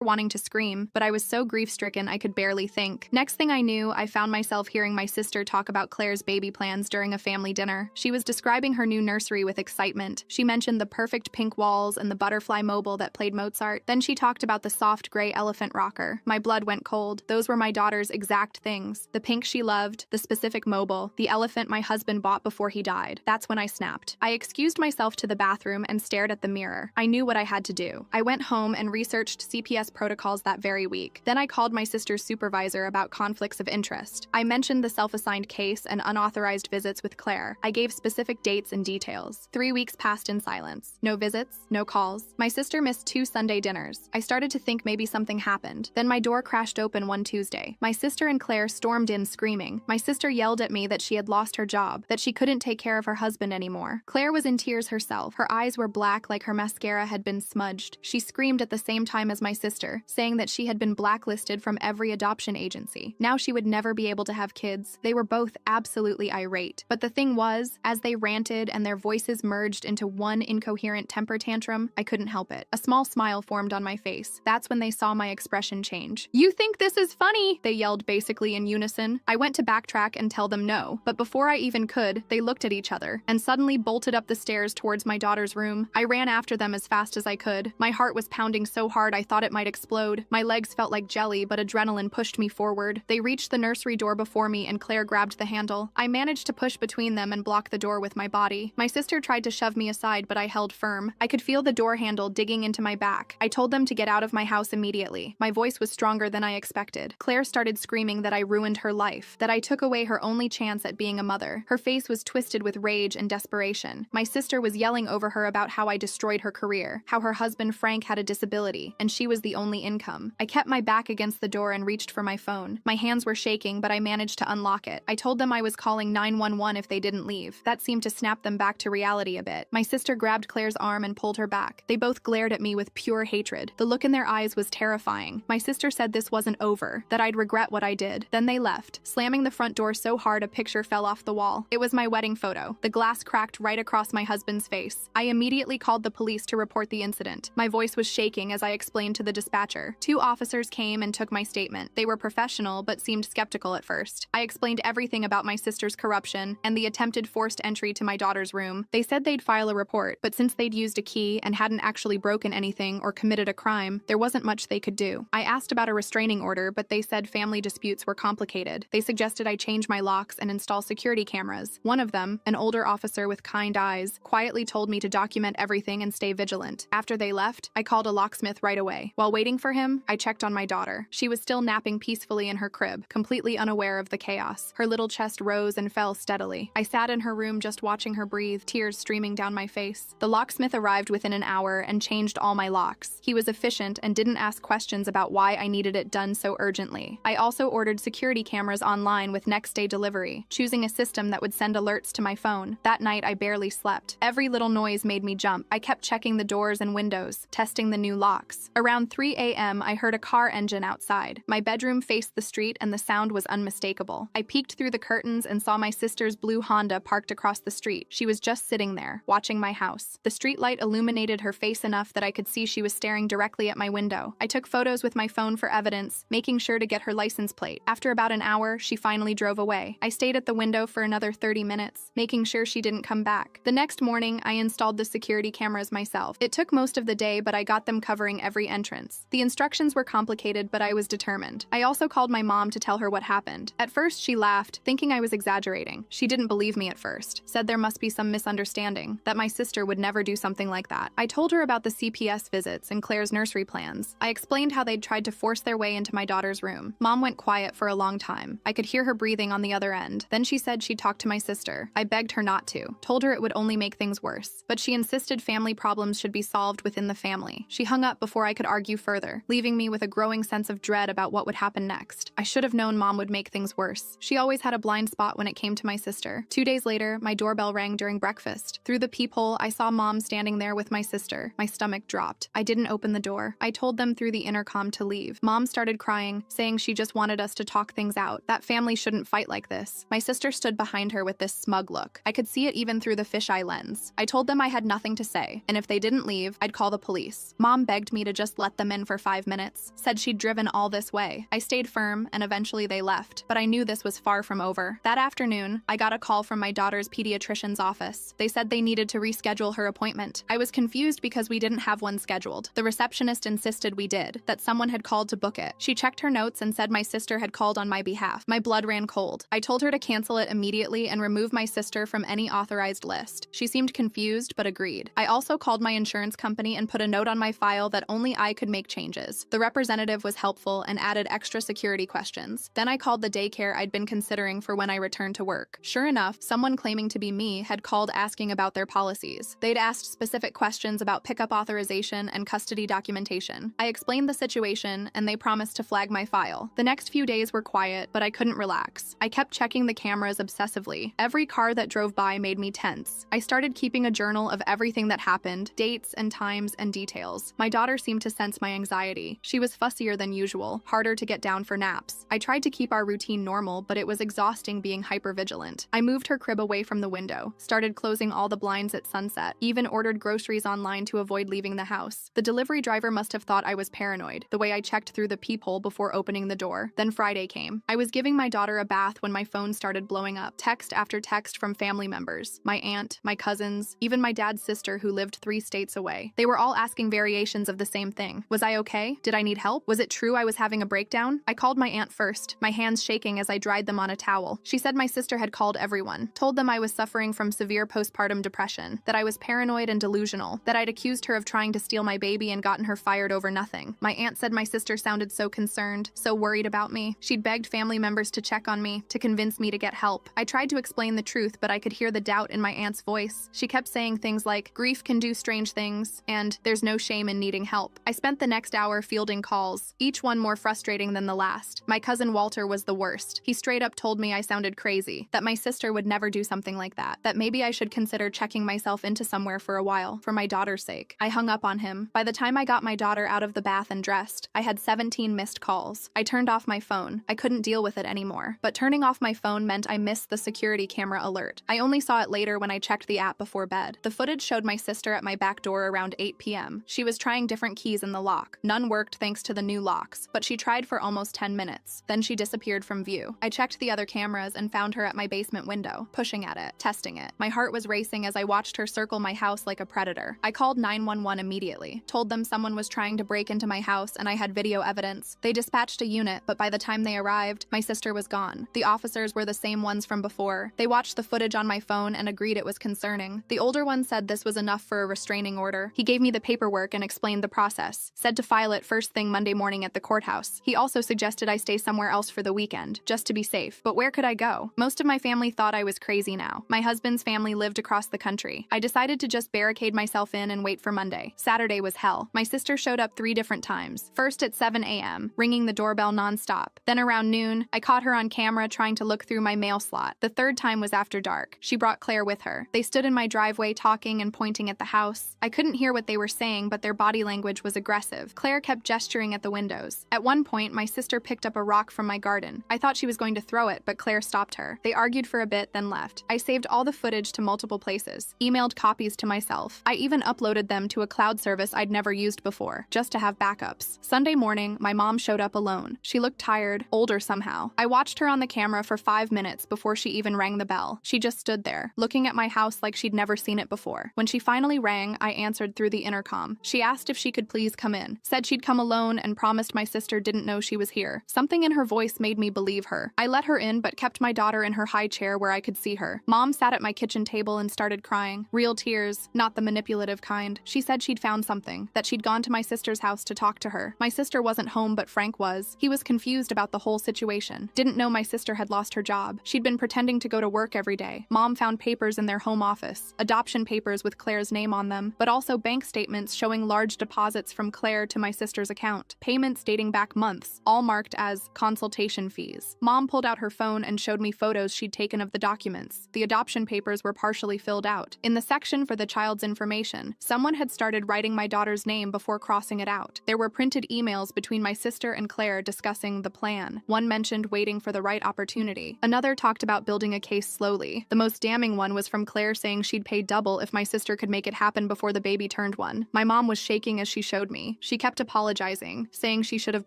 Wanting to scream, but I was so grief-stricken I could barely think. Next thing I knew, I found myself hearing my sister talk about Claire's baby plans during a family dinner. She was describing her new nursery with excitement. She mentioned the perfect pink walls and the butterfly mobile that played Mozart. Then she talked about the soft gray elephant rocker. My blood went cold. Those were my daughter's exact things. The pink she loved, the specific mobile, the elephant my husband bought before he died. That's when I snapped. I excused myself to the bathroom and stared at the mirror. I knew what I had to do. I went home and researched CPS protocols that very week. Then I called my sister's supervisor about conflicts of interest. I mentioned the self-assigned case and unauthorized visits with Claire. I gave specific dates and details. 3 weeks passed in silence. No visits, no calls. My sister missed 2 Sunday dinners. I started to think maybe something happened. Then my door crashed open one Tuesday. My sister and Claire stormed in screaming. My sister yelled at me that she had lost her job, that she couldn't take care of her husband anymore. Claire was in tears herself. Her eyes were black like her mascara had been smudged. She screamed at the same time as my sister, saying that she had been blacklisted from every adoption agency. Now she would never be able to have kids. They were both absolutely irate. But the thing was, as they ranted and their voices merged into one incoherent temper tantrum, I couldn't help it. A small smile formed on my face. That's when they saw my expression change. "You think this is funny?" they yelled basically in unison. I went to backtrack and tell them no, but before I even could, they looked at each other and suddenly bolted up the stairs towards my daughter's room. I ran after them as fast as I could. My heart was pounding so hard I thought it might explode. My legs felt like jelly, but adrenaline pushed me forward. They reached the nursery door before me and Claire grabbed the handle. I managed to push between them and block the door with my body. My sister tried to shove me aside, but I held firm. I could feel the door handle digging into my back. I told them to get out of my house immediately. My voice was stronger than I expected. Claire started screaming that I ruined her life, that I took away her only chance at being a mother. Her face was twisted with rage and desperation. My sister was yelling over her about how I destroyed her career, how her husband Frank had a disability, and she was the only income. I kept my back against the door and reached for my phone. My hands were shaking, but I managed to unlock it. I told them I was calling 911 if they didn't leave. That seemed to snap them back to reality a bit. My sister grabbed Claire's arm and pulled her back. They both glared at me with pure hatred. The look in their eyes was terrifying. My sister said this wasn't over, that I'd regret what I did. Then they left, slamming the front door so hard a picture fell off the wall. It was my wedding photo. The glass cracked right across my husband's face. I immediately called the police to report the incident. My voice was shaking as I explained to the dispatcher. 2 officers came and took my statement. They were professional, but seemed skeptical at first. I explained everything about my sister's corruption and the attempted forced entry to my daughter's room. They said they'd file a report, but since they'd used a key and hadn't actually broken anything or committed a crime, there wasn't much they could do. I asked about a restraining order, but they said family disputes were complicated. They suggested I change my locks and install security cameras. One of them, an older officer with kind eyes, quietly told me to document everything and stay vigilant. After they left, I called a locksmith right away. While waiting for him, I checked on my daughter. She was still napping peacefully in her crib, completely unaware of the chaos. Her little chest rose and fell steadily. I sat in her room just watching her breathe, tears streaming down my face. The locksmith arrived within an hour and changed all my locks. He was efficient and didn't ask questions about why I needed it done so urgently. I also ordered security cameras online with next-day delivery, choosing a system that would send alerts to my phone. That night, I barely slept. Every little noise made me jump. I kept checking the doors and windows, testing the new locks. Around 3 a.m., I heard a car engine outside. My bedroom faced the street and the sound was unmistakable. I peeked through the curtains and saw my sister's blue Honda parked across the street. She was just sitting there, watching my house. The streetlight illuminated her face enough that I could see she was staring directly at my window. I took photos with my phone for evidence, making sure to get her license plate. After about an hour, she finally drove away. I stayed at the window for another 30 minutes, making sure she didn't come back. The next morning, I installed the security cameras myself. It took most of the day, but I got them covering every entrance. The instructions were complicated, but I was determined. I also called my mom to tell her what happened. At first, she laughed, thinking I was exaggerating. She didn't believe me at first, said there must be some misunderstanding, that my sister would never do something like that. I told her about the CPS visits and Claire's nursery plans. I explained how they'd tried to force their way into my daughter's room. Mom went quiet for a long time. I could hear her breathing on the other end. Then she said she'd talk to my sister. I begged her not to, told her it would only make things worse. But she insisted family problems should be solved within the family. She hung up before I could argue further, leaving me with a growing sense of dread about what would happen next. I should have known Mom would make things worse. She always had a blind spot when it came to my sister. 2 days later, my doorbell rang during breakfast. Through the peephole, I saw Mom standing there with my sister. My stomach dropped. I didn't open the door. I told them through the intercom to leave. Mom started crying, saying she just wanted us to talk things out. That family shouldn't fight like this. My sister stood behind her with this smug look. I could see it even through the fisheye lens. I told them I had nothing to say, and if they didn't leave, I'd call the police. Mom begged me to just let them in for 5 minutes, said she'd driven all this way. I stayed firm, and eventually they left, but I knew this was far from over. That afternoon, I got a call from my daughter's pediatrician's office. They said they needed to reschedule her appointment. I was confused because we didn't have one scheduled. The receptionist insisted we did, that someone had called to book it. She checked her notes and said my sister had called on my behalf. My blood ran cold. I told her to cancel it immediately and remove my sister from any authorized list. She seemed confused, but agreed. I also called my insurance company and put a note on my file that only I could make changes. The representative was helpful and added extra security questions. Then I called the daycare I'd been considering for when I returned to work. Sure enough, someone claiming to be me had called asking about their policies. They'd asked specific questions about pickup authorization and custody documentation. I explained the situation, and they promised to flag my file. The next few days were quiet, but I couldn't relax. I kept checking the cameras obsessively. Every car that drove by made me tense. I started keeping a journal of everything that happened, dates and times and details. My daughter seemed to sense my anxiety. She was fussier than usual, harder to get down for naps. I tried to keep our routine normal, but it was exhausting being hypervigilant. I moved her crib away from the window, started closing all the blinds at sunset, even ordered groceries online to avoid leaving the house. The delivery driver must have thought I was paranoid, the way I checked through the peephole before opening the door. Then Friday came. I was giving my daughter a bath when my phone started blowing up. Text after text from family members. My aunt, my cousins, even my dad's sister who lived 3 states away. They were all asking variations of the same thing. Was I okay? Did I need help? Was it true I was having a breakdown? I called my aunt first, my hands shaking as I dried them on a towel. She said my sister had called everyone, told them I was suffering from severe postpartum depression, that I was paranoid and delusional, that I'd accused her of trying to steal my baby and gotten her fired over nothing. My aunt said my sister sounded so concerned, so worried about me. She'd begged family members to check on me, to convince me to get help. I tried to explain the truth, but I could hear the doubt in my aunt's voice. She kept saying things like, grief can do strange things, and there's no shame in needing help. I spent the next hour fielding calls, each one more frustrating than the last. My cousin Walter was the worst. He straight up told me I sounded crazy, that my sister would never do something like that maybe I should consider checking myself into somewhere for a while, for my daughter's sake. I hung up on him. By the time I got my daughter out of the bath and dressed, I had 17 missed calls. I turned off my phone. I couldn't deal with it anymore. But turning off my phone meant I missed the security camera alert. I only saw it later when I checked the app before bed. The footage showed my sister at my back door around 8 p.m. She was trying different keys in the lock. lock. None worked thanks to the new locks, but she tried for almost 10 minutes. Then she disappeared from view. I checked the other cameras and found her at my basement window, pushing at it, testing it. My heart was racing as I watched her circle my house like a predator. I called 911 immediately, told them someone was trying to break into my house and I had video evidence. They dispatched a unit, but by the time they arrived, my sister was gone. The officers were the same ones from before. They watched the footage on my phone and agreed it was concerning. The older one said this was enough for a restraining order. He gave me the paperwork and explained the process, said to file it first thing Monday morning at the courthouse. He also suggested I stay somewhere else for the weekend, just to be safe. But where could I go? Most of my family thought I was crazy now. My husband's family lived across the country. I decided to just barricade myself in and wait for Monday. Saturday was hell. My sister showed up 3 different times. First at 7 a.m., ringing the doorbell nonstop. Then around noon, I caught her on camera trying to look through my mail slot. The third time was after dark. She brought Claire with her. They stood in my driveway talking and pointing at the house. I couldn't hear what they were saying, but their body language was aggressive. Claire kept gesturing at the windows. At one point, my sister picked up a rock from my garden. I thought she was going to throw it, but Claire stopped her. They argued for a bit, then left. I saved all the footage to multiple places, emailed copies to myself. I even uploaded them to a cloud service I'd never used before, just to have backups. Sunday morning, my mom showed up alone. She looked tired, older somehow. I watched her on the camera for 5 minutes before she even rang the bell. She just stood there, looking at my house like she'd never seen it before. When she finally rang, I answered through the intercom. She asked if she could please come in, said she'd come alone, and promised my sister didn't know she was here. Something in her voice made me believe her. I let her in, but kept my daughter in her high chair where I could see her. Mom sat at my kitchen table and started crying. Real tears, not the manipulative kind. She said she'd found something, that she'd gone to my sister's house to talk to her. My sister wasn't home, but Frank was. He was confused about the whole situation. Didn't know my sister had lost her job. She'd been pretending to go to work every day. Mom found papers in their home office, adoption papers with Claire's name on them, but also bank statements showing large deposits from Claire to my sister's account. Payments dating back months, all marked as consultation fees. Mom pulled out her phone and showed me photos she'd taken of the documents. The adoption papers were partially filled out. In the section for the child's information, someone had started writing my daughter's name before crossing it out. There were printed emails between my sister and Claire discussing the plan. One mentioned waiting for the right opportunity. Another talked about building a case slowly. The most damning one was from Claire saying she'd pay double if my sister could make it happen before the baby turned 1. My mom was shaking as she showed me. She kept apologizing, saying she should have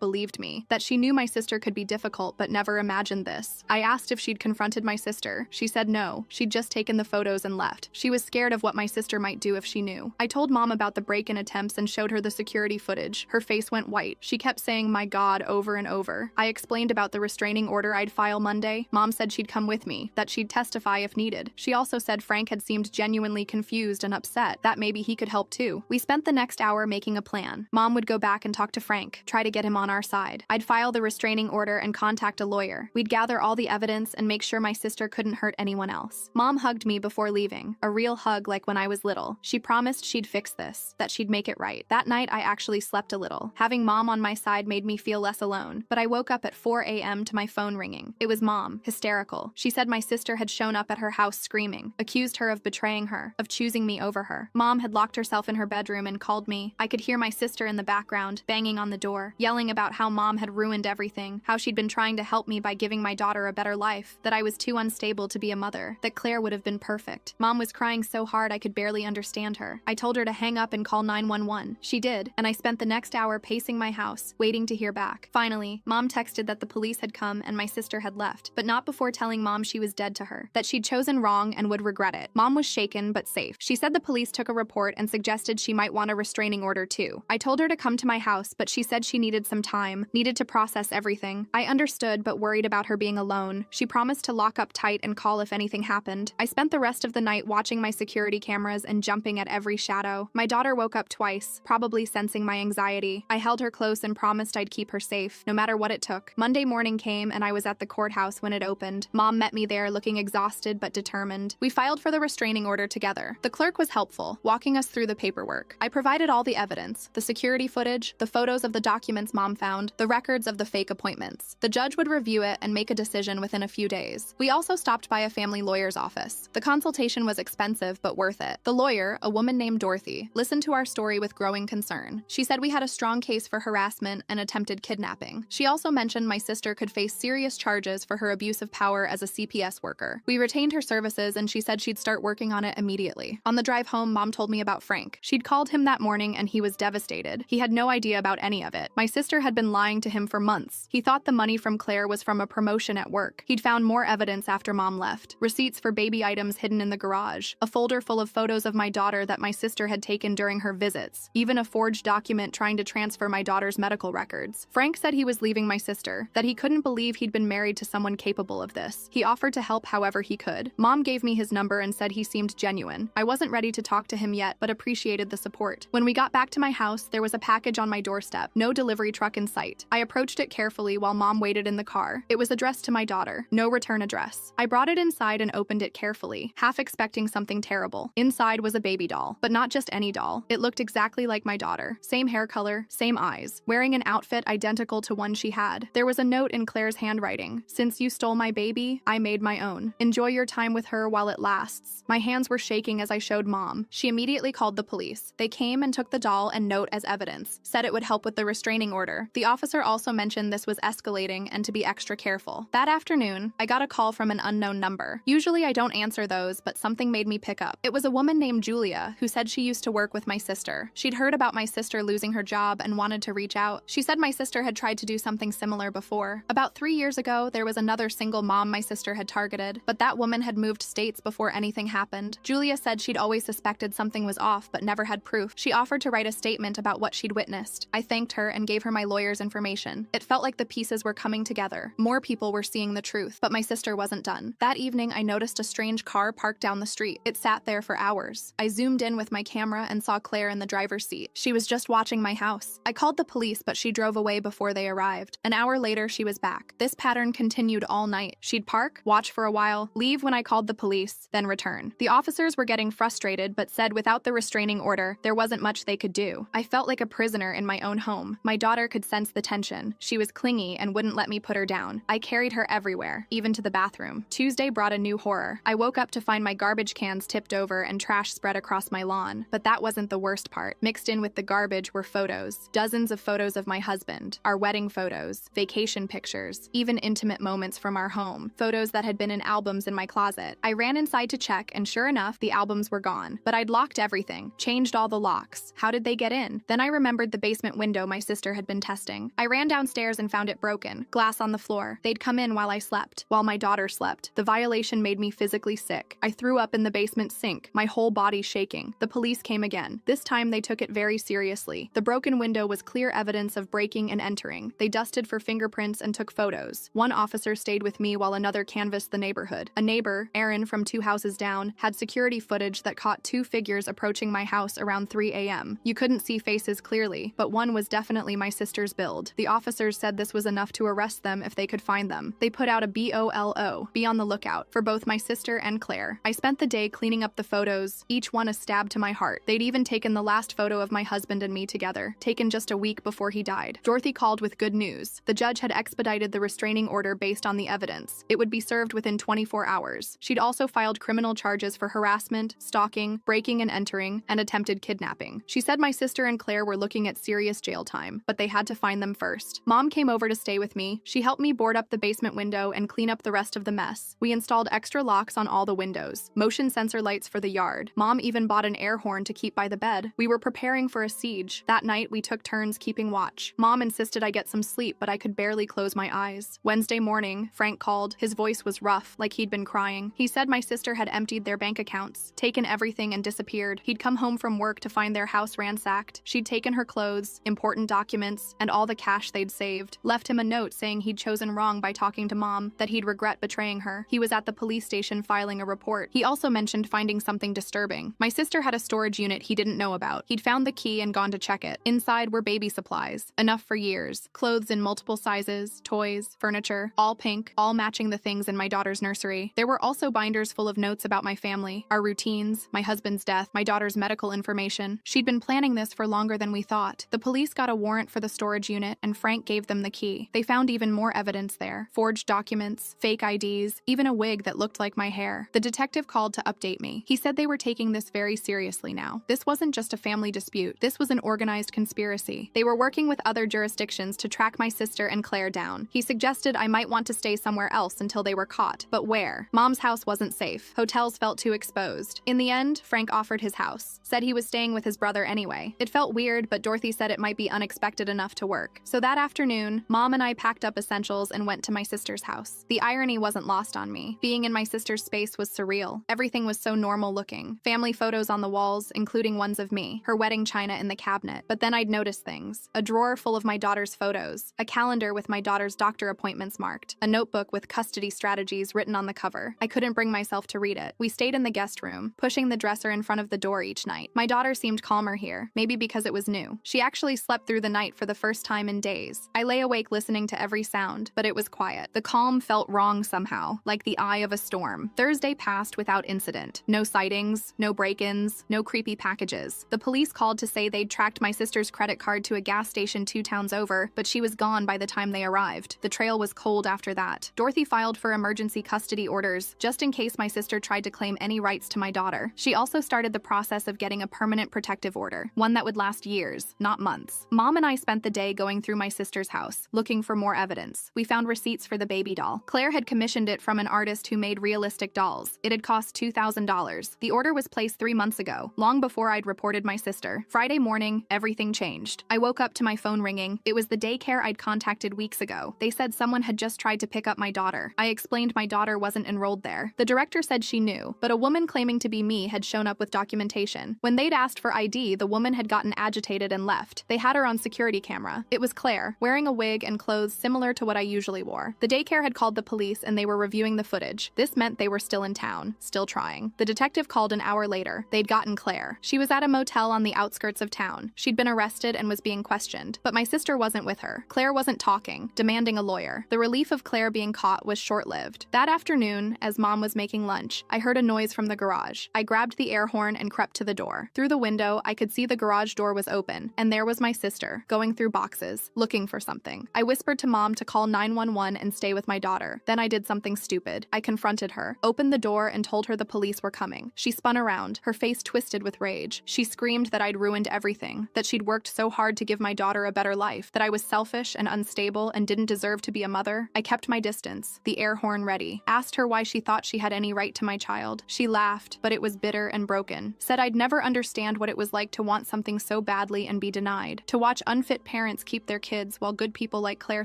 believed me, that she knew my sister could be difficult but never imagined this. I asked if she'd confronted my sister. She said no, she'd just taken the photos and left. She was scared of what my sister might do if she knew. I told Mom about the break-in attempts and showed her the security footage. Her face went white. She kept saying "my God" over and over. I explained about the restraining order I'd file Monday. Mom said she'd come with me, that she'd testify if needed. She also said Frank had seemed genuinely confused and upset, that maybe he could help too. We spent the next hour making a plan. Mom would go back and talk to Frank, try to get him on our side. I'd file the restraining order and contact a lawyer. We'd gather all the evidence and make sure my sister couldn't hurt anyone else. Mom hugged me before leaving, a real hug like when I was little. She promised she'd fix this, that she'd make it right. That night, I actually slept a little. Having Mom on my side made me feel less alone, but I woke up at 4 a.m. to my phone ringing. It was Mom, hysterical. She said my sister had shown up at her house screaming, accused her of betraying her, of choosing me over her. Mom had locked herself in her bedroom and called me. I could hear my sister in the background, banging on the door, yelling about how Mom had ruined everything, how she'd been trying to help me by giving my daughter a better life, that I was too unstable to be a mother, that Claire would have been perfect. Mom was crying so hard I could barely understand her. I told her to hang up and call 911. She did, and I spent the next hour pacing my house, waiting to hear back. Finally, Mom texted that the police had come and my sister had left, but not before telling Mom she was dead to her, that she'd chosen wrong and would regret it. Mom was shaken but safe. She said the police took a report and suggested she might want a restraining order too. I told her to come to my house, but she said she needed some time, needed to process everything. I understood, but worried about her being alone. She promised to lock up tight and call if anything happened. I spent the rest of the night watching my security cameras and jumping at every shadow. My daughter woke up twice, probably sensing my anxiety. I held her close and promised I'd keep her safe, no matter what it took. Monday morning came and I was at the courthouse when it opened. Mom met me there looking exhausted but determined. We filed for the restraining order together. The clerk was helpful, walking us through the paperwork. I provided all the evidence, the security footage, the photos of the documents Mom found, the records of the fake appointments. The judge would review it and make a decision within a few days. We also stopped by a family lawyer's office. The consultation was expensive but worth it. The lawyer, a woman named Dorothy, listened to our story with growing concern. She said we had a strong case for harassment and attempted kidnapping. She also mentioned my sister could face serious charges for her abuse of power as a CPS worker. We retained her services and she said she'd start working on it immediately. On the drive home, Mom told me about Frank. She'd called him that morning and he was devastated. said. He had no idea about any of it. My sister had been lying to him for months. He thought the money from Claire was from a promotion at work. He'd found more evidence after Mom left. Receipts for baby items hidden in the garage. A folder full of photos of my daughter that my sister had taken during her visits. Even a forged document trying to transfer my daughter's medical records. Frank said he was leaving my sister, that he couldn't believe he'd been married to someone capable of this. He offered to help however he could. Mom gave me his number and said he seemed genuine. I wasn't ready to talk to him yet, but appreciated the support. When we got back to my house, there was a package on my doorstep. No delivery truck in sight. I approached it carefully while Mom waited in the car. It was addressed to my daughter. No return address. I brought it inside and opened it carefully, half expecting something terrible. Inside was a baby doll, but not just any doll. It looked exactly like my daughter. Same hair color, same eyes, wearing an outfit identical to one she had. There was a note in Claire's handwriting. Since you stole my baby, I made my own. Enjoy your time with her while it lasts. My hands were shaking as I showed Mom. She immediately called the police. They came and took the doll and note as evidence, said it would help with the restraining order. The officer also mentioned this was escalating and to be extra careful. That afternoon, I got a call from an unknown number. Usually I don't answer those, but something made me pick up. It was a woman named Julia who said she used to work with my sister. She'd heard about my sister losing her job and wanted to reach out. She said my sister had tried to do something similar before. About 3 years ago, there was another single mom my sister had targeted, but that woman had moved states before anything happened. Julia said she'd always suspected something was off but never had proof. She offered to write a statement about what she'd witnessed. I thanked her and gave her my lawyer's information. It felt like the pieces were coming together. More people were seeing the truth, but my sister wasn't done. That evening, I noticed a strange car parked down the street. It sat there for hours. I zoomed in with my camera and saw Claire in the driver's seat. She was just watching my house. I called the police, but she drove away before they arrived. An hour later, she was back. This pattern continued all night. She'd park, watch for a while, leave when I called the police, then return. The officers were getting frustrated, but said without the restraining order, there wasn't much they could do. I felt like a prisoner in my own home. My daughter could sense the tension. She was clingy and wouldn't let me put her down. I carried her everywhere, even to the bathroom. Tuesday brought a new horror. I woke up to find my garbage cans tipped over and trash spread across my lawn. But that wasn't the worst part. Mixed in with the garbage were photos. Dozens of photos of my husband, our wedding photos, vacation pictures, even intimate moments from our home, photos that had been in albums in my closet. I ran inside to check, and sure enough, the albums were gone. But I'd locked everything, changed all the locks. How did they get in? Then I remembered the basement window my sister had been testing. I ran downstairs and found it broken, glass on the floor. They'd come in while I slept, while my daughter slept. The violation made me physically sick. I threw up in the basement sink, my whole body shaking. The police came again. This time they took it very seriously. The broken window was clear evidence of breaking and entering. They dusted for fingerprints and took photos. One officer stayed with me while another canvassed the neighborhood. A neighbor, Aaron from 2 houses down, had security footage that caught 2 figures approaching my house around 3 a.m. You couldn't see faces clearly, but one was definitely my sister's build. The officers said this was enough to arrest them if they could find them. They put out a BOLO, be on the lookout, for both my sister and Claire. I spent the day cleaning up the photos, each one a stab to my heart. They'd even taken the last photo of my husband and me together, taken just a week before he died. Dorothy called with good news. The judge had expedited the restraining order based on the evidence. It would be served within 24 hours. She'd also filed criminal charges for harassment, stalking, breaking and entering, and attempted kidnapping. She said my sister and Claire were looking at serious jail time, but they had to find them first. Mom came over to stay with me. She helped me board up the basement window and clean up the rest of the mess. We installed extra locks on all the windows, motion sensor lights for the yard. Mom even bought an air horn to keep by the bed. We were preparing for a siege. That night, we took turns keeping watch. Mom insisted I get some sleep, but I could barely close my eyes. Wednesday morning, Frank called. His voice was rough, like he'd been crying. He said my sister had emptied their bank accounts, taken everything and disappeared. He'd come home from work to find their house ransacked. She'd taken her clothes, important documents, and all the cash they'd saved. Left him a note saying he'd chosen wrong by talking to Mom, that he'd regret betraying her. He was at the police station filing a report. He also mentioned finding something disturbing. My sister had a storage unit he didn't know about. He'd found the key and gone to check it. Inside were baby supplies, enough for years. Clothes in multiple sizes, toys, furniture, all pink, all matching the things in my daughter's nursery. There were also binders full of notes about my family, our routines, my husband's death, my daughter's medical information. She'd been planning this for longer than we thought. The police got a warrant for the storage unit, and Frank gave them the key. They found even more evidence there. Forged documents, fake IDs, even a wig that looked like my hair. The detective called to update me. He said they were taking this very seriously now. This wasn't just a family dispute. This was an organized conspiracy. They were working with other jurisdictions to track my sister and Claire down. He suggested I might want to stay somewhere else until they were caught. But where? Mom's house wasn't safe. Hotels felt too exposed. In the end, Frank offered his house. Said he was staying with his brother anyway. It felt weird weird, but Dorothy said it might be unexpected enough to work. So that afternoon, Mom and I packed up essentials and went to my sister's house. The irony wasn't lost on me. Being in my sister's space was surreal. Everything was so normal looking. Family photos on the walls, including ones of me, her wedding china in the cabinet. But then I'd noticed things. A drawer full of my daughter's photos, a calendar with my daughter's doctor appointments marked, a notebook with custody strategies written on the cover. I couldn't bring myself to read it. We stayed in the guest room, pushing the dresser in front of the door each night. My daughter seemed calmer here, maybe because it was new. She actually slept through the night for the first time in days. I lay awake listening to every sound, but it was quiet. The calm felt wrong somehow, like the eye of a storm. Thursday passed without incident. No sightings, no break-ins, no creepy packages. The police called to say they'd tracked my sister's credit card to a gas station 2 towns over, but she was gone by the time they arrived. The trail was cold after that. Dorothy filed for emergency custody orders, just in case my sister tried to claim any rights to my daughter. She also started the process of getting a permanent protective order, one that would last years, not months. Mom and I spent the day going through my sister's house, looking for more evidence. We found receipts for the baby doll. Claire had commissioned it from an artist who made realistic dolls. It had cost $2,000. The order was placed 3 months ago, long before I'd reported my sister. Friday morning, everything changed. I woke up to my phone ringing. It was the daycare I'd contacted weeks ago. They said someone had just tried to pick up my daughter. I explained my daughter wasn't enrolled there. The director said she knew, but a woman claiming to be me had shown up with documentation. When they'd asked for ID, the woman had gotten agitated and left. They had her on security camera. It was Claire, wearing a wig and clothes similar to what I usually wore. The daycare had called the police and they were reviewing the footage. This meant they were still in town, still trying. The detective called an hour later. They'd gotten Claire. She was at a motel on the outskirts of town. She'd been arrested and was being questioned, but my sister wasn't with her. Claire wasn't talking, demanding a lawyer. The relief of Claire being caught was short-lived. That afternoon, as Mom was making lunch, I heard a noise from the garage. I grabbed the air horn and crept to the door. Through the window, I could see the garage door was open, and there was my sister, going through boxes, looking for something. I whispered to Mom to call 911 and stay with my daughter. Then I did something stupid. I confronted her, opened the door, and told her the police were coming. She spun around, her face twisted with rage. She screamed that I'd ruined everything, that she'd worked so hard to give my daughter a better life, that I was selfish and unstable and didn't deserve to be a mother. I kept my distance, the air horn ready. Asked her why she thought she had any right to my child. She laughed, but it was bitter and broken. Said I'd never understand what it was like to want something so badly and be denied. To watch unfit parents keep their kids while good people like Claire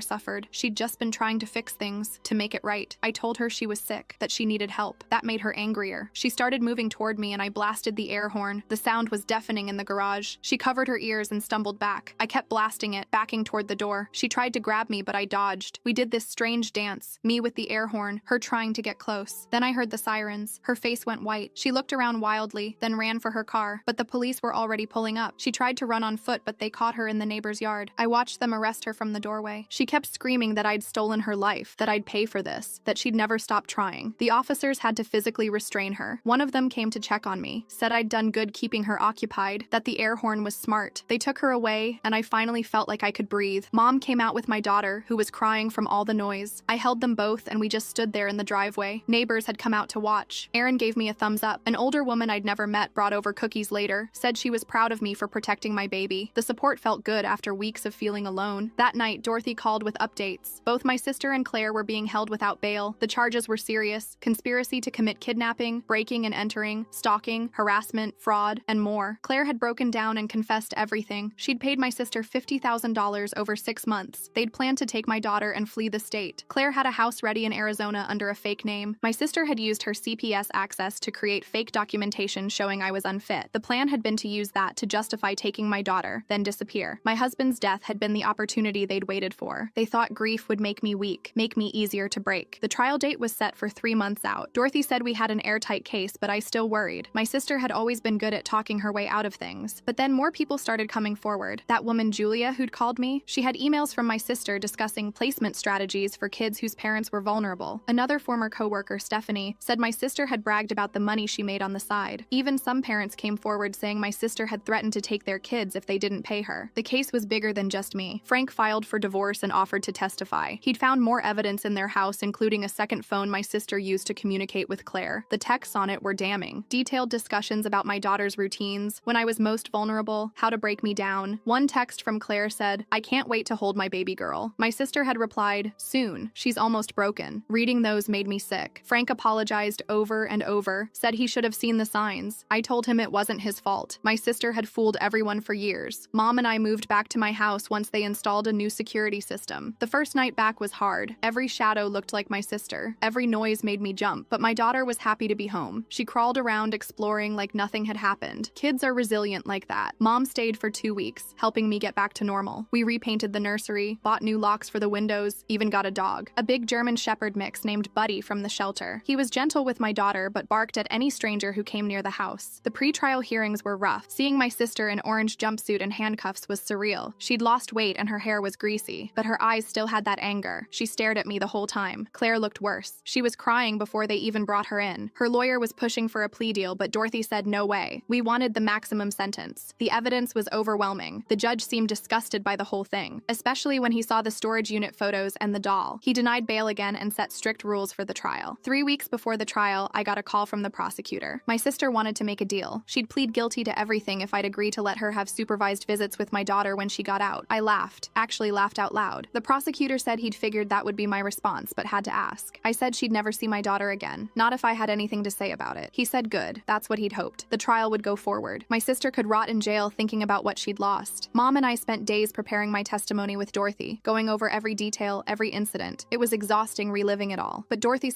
suffered. She'd just been trying to fix things, to make it right. I told her she was sick, that she needed help. That made her angrier. She started moving toward me and I blasted the air horn. The sound was deafening in the garage. She covered her ears and stumbled back. I kept blasting it, backing toward the door. She tried to grab me, but I dodged. We did this strange dance, me with the air horn, her trying to get close. Then I heard the sirens. Her face went white. She looked around wildly, then ran for her car, but the police were already pulling up. She tried to run on foot, but they caught her in the neighbor's yard. I watched them arrest her from the doorway. She kept screaming that I'd stolen her life, that I'd pay for this, that she'd never stop trying. The officers had to physically restrain her. One of them came to check on me, said I'd done good keeping her occupied, that the air horn was smart. They took her away, and I finally felt like I could breathe. Mom came out with my daughter, who was crying from all the noise. I held them both, and we just stood there in the driveway. Neighbors had come out to watch. Aaron gave me a thumbs up. An older woman I'd never met brought over cookies later, said she was proud of me for protecting my baby. The support felt good after weeks of feeling alone. That night, Dorothy called with updates. Both my sister and Claire were being held without bail. The charges were serious: conspiracy to commit kidnapping, breaking and entering, stalking, harassment, fraud, and more. Claire had broken down and confessed everything. She'd paid my sister $50,000 over 6 months. They'd planned to take my daughter and flee the state. Claire had a house ready in Arizona under a fake name. My sister had used her CPS access to create fake documentation showing I was unfit. The plan had been to use that to justify taking my daughter, then disappear. My husband's death had been the opportunity they'd waited for. They thought grief would make me weak, make me easier to break. The trial date was set for 3 months out. Dorothy said we had an airtight case, but I still worried. My sister had always been good at talking her way out of things. But then more people started coming forward. That woman Julia who'd called me, she had emails from my sister discussing placement strategies for kids whose parents were vulnerable. Another former coworker, Stephanie, said my sister had bragged about the money she made on the side. Even some parents came forward saying my sister had threatened to take their kids if they didn't pay her. The case was bigger than just me. Frank filed for divorce and offered to testify. He'd found more evidence in their house, including a second phone my sister used to communicate with Claire. The texts on it were damning. Detailed discussions about my daughter's routines, when I was most vulnerable, how to break me down. One text from Claire said, "I can't wait to hold my baby girl." My sister had replied, "Soon. She's almost broken." Reading those made me sick. Frank apologized over and over, said he should have seen the signs. I told him it wasn't his fault. My sister had fooled everyone everyone for years. Mom and I moved back to my house once they installed a new security system. The first night back was hard. Every shadow looked like my sister. Every noise made me jump, but my daughter was happy to be home. She crawled around exploring like nothing had happened. Kids are resilient like that. Mom stayed for 2 weeks, helping me get back to normal. We repainted the nursery, bought new locks for the windows, even got a dog. A big German Shepherd mix named Buddy from the shelter. He was gentle with my daughter, but barked at any stranger who came near the house. The pre-trial hearings were rough. Seeing my sister in orange jumpsuit and handcuffs was surreal. She'd lost weight and her hair was greasy, but her eyes still had that anger. She stared at me the whole time. Claire looked worse. She was crying before they even brought her in. Her lawyer was pushing for a plea deal, but Dorothy said no way. We wanted the maximum sentence. The evidence was overwhelming. The judge seemed disgusted by the whole thing, especially when he saw the storage unit photos and the doll. He denied bail again and set strict rules for the trial. 3 weeks before the trial, I got a call from the prosecutor. My sister wanted to make a deal. She'd plead guilty to everything if I'd agree to let her have supervised visits with my daughter when she got out. I laughed, actually laughed out loud. The prosecutor said he'd figured that would be my response, but had to ask. I said she'd never see my daughter again, not if I had anything to say about it. He said good, that's what he'd hoped. The trial would go forward. My sister could rot in jail thinking about what she'd lost. Mom and I spent days preparing my testimony with Dorothy, going over every detail, every incident. It was exhausting reliving it all. But Dorothy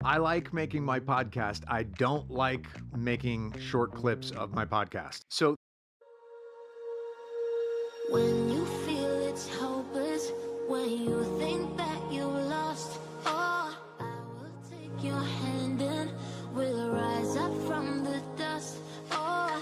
I like making my podcast. I don't like making short clips of my podcast. So when you feel it's hopeless, when you think that you lost, oh, I will take your hand and we'll rise up from the dust. Oh,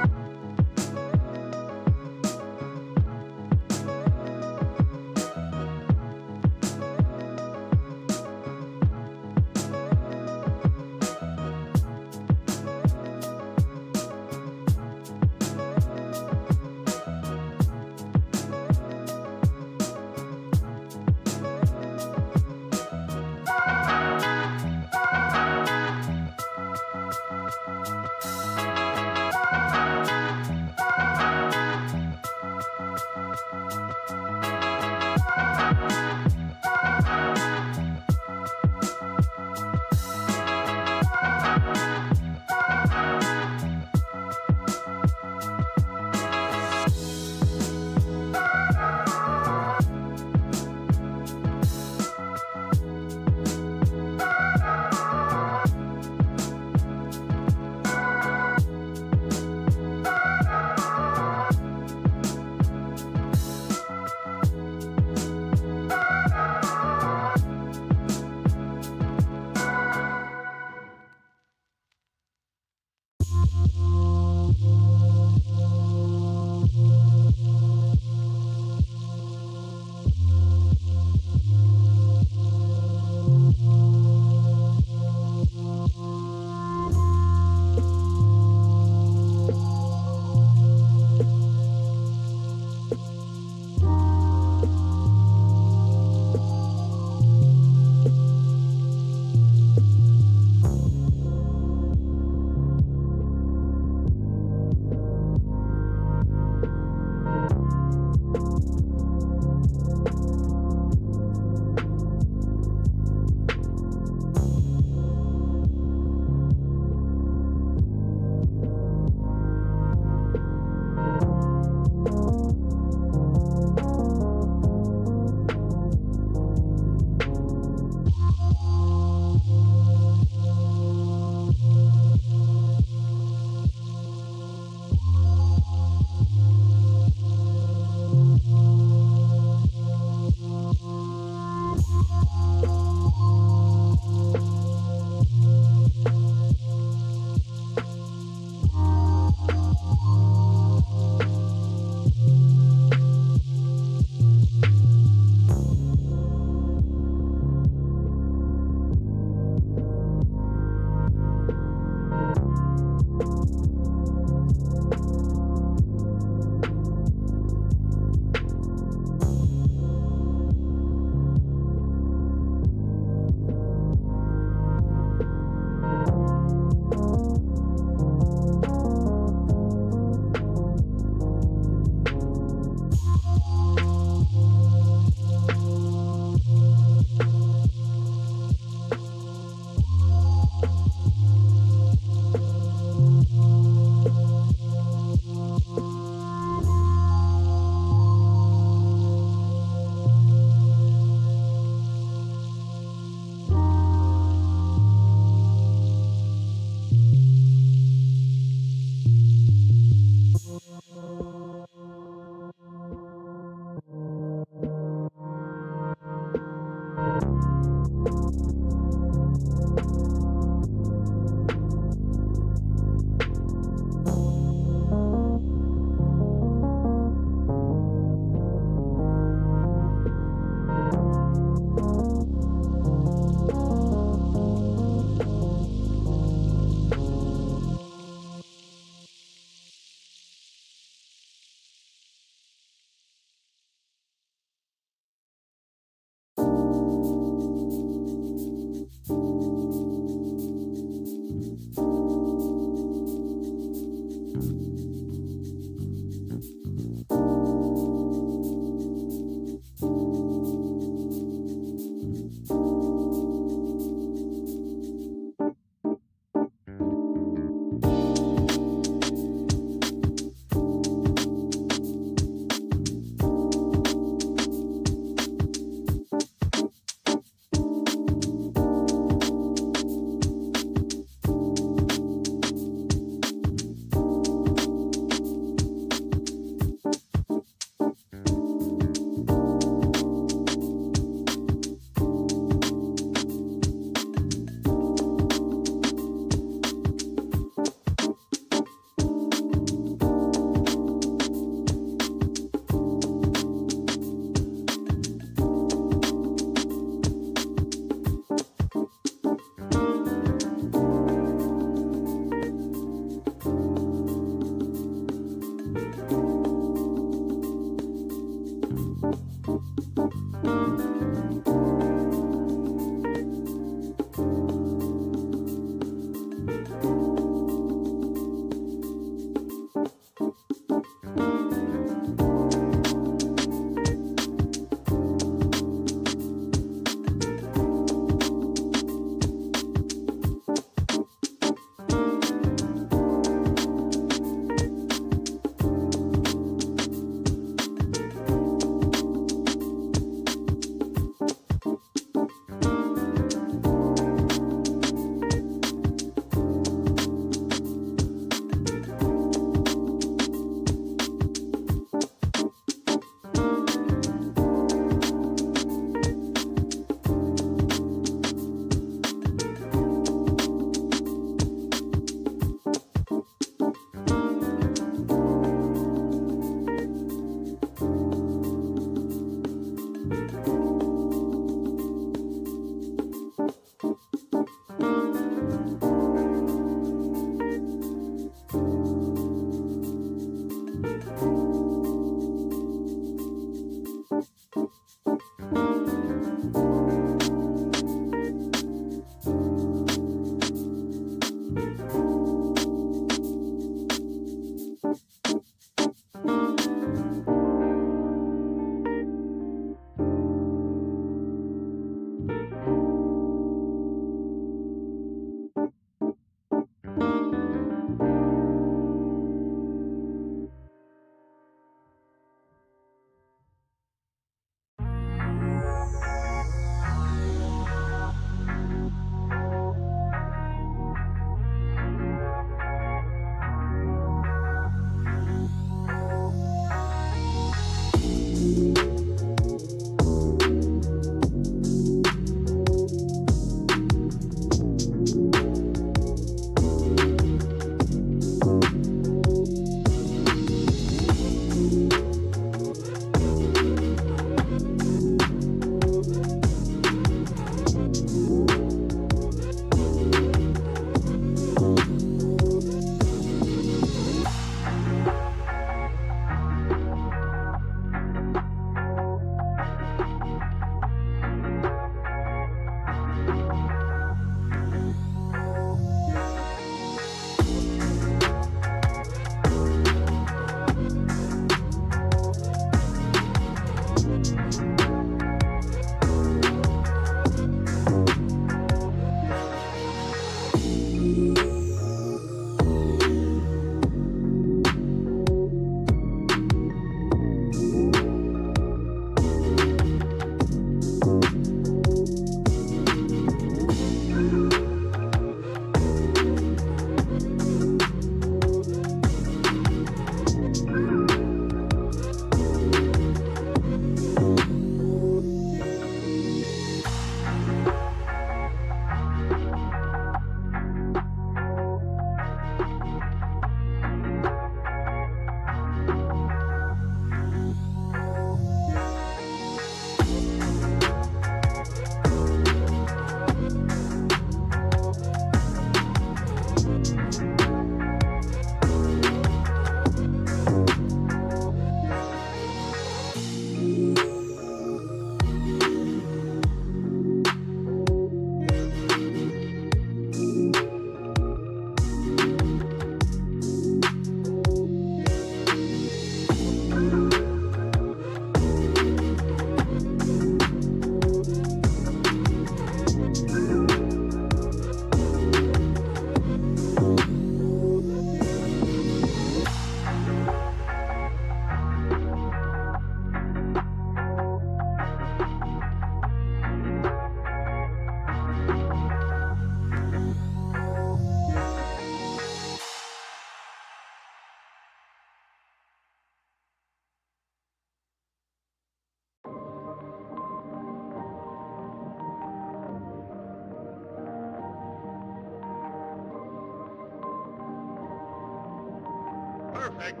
Perfect.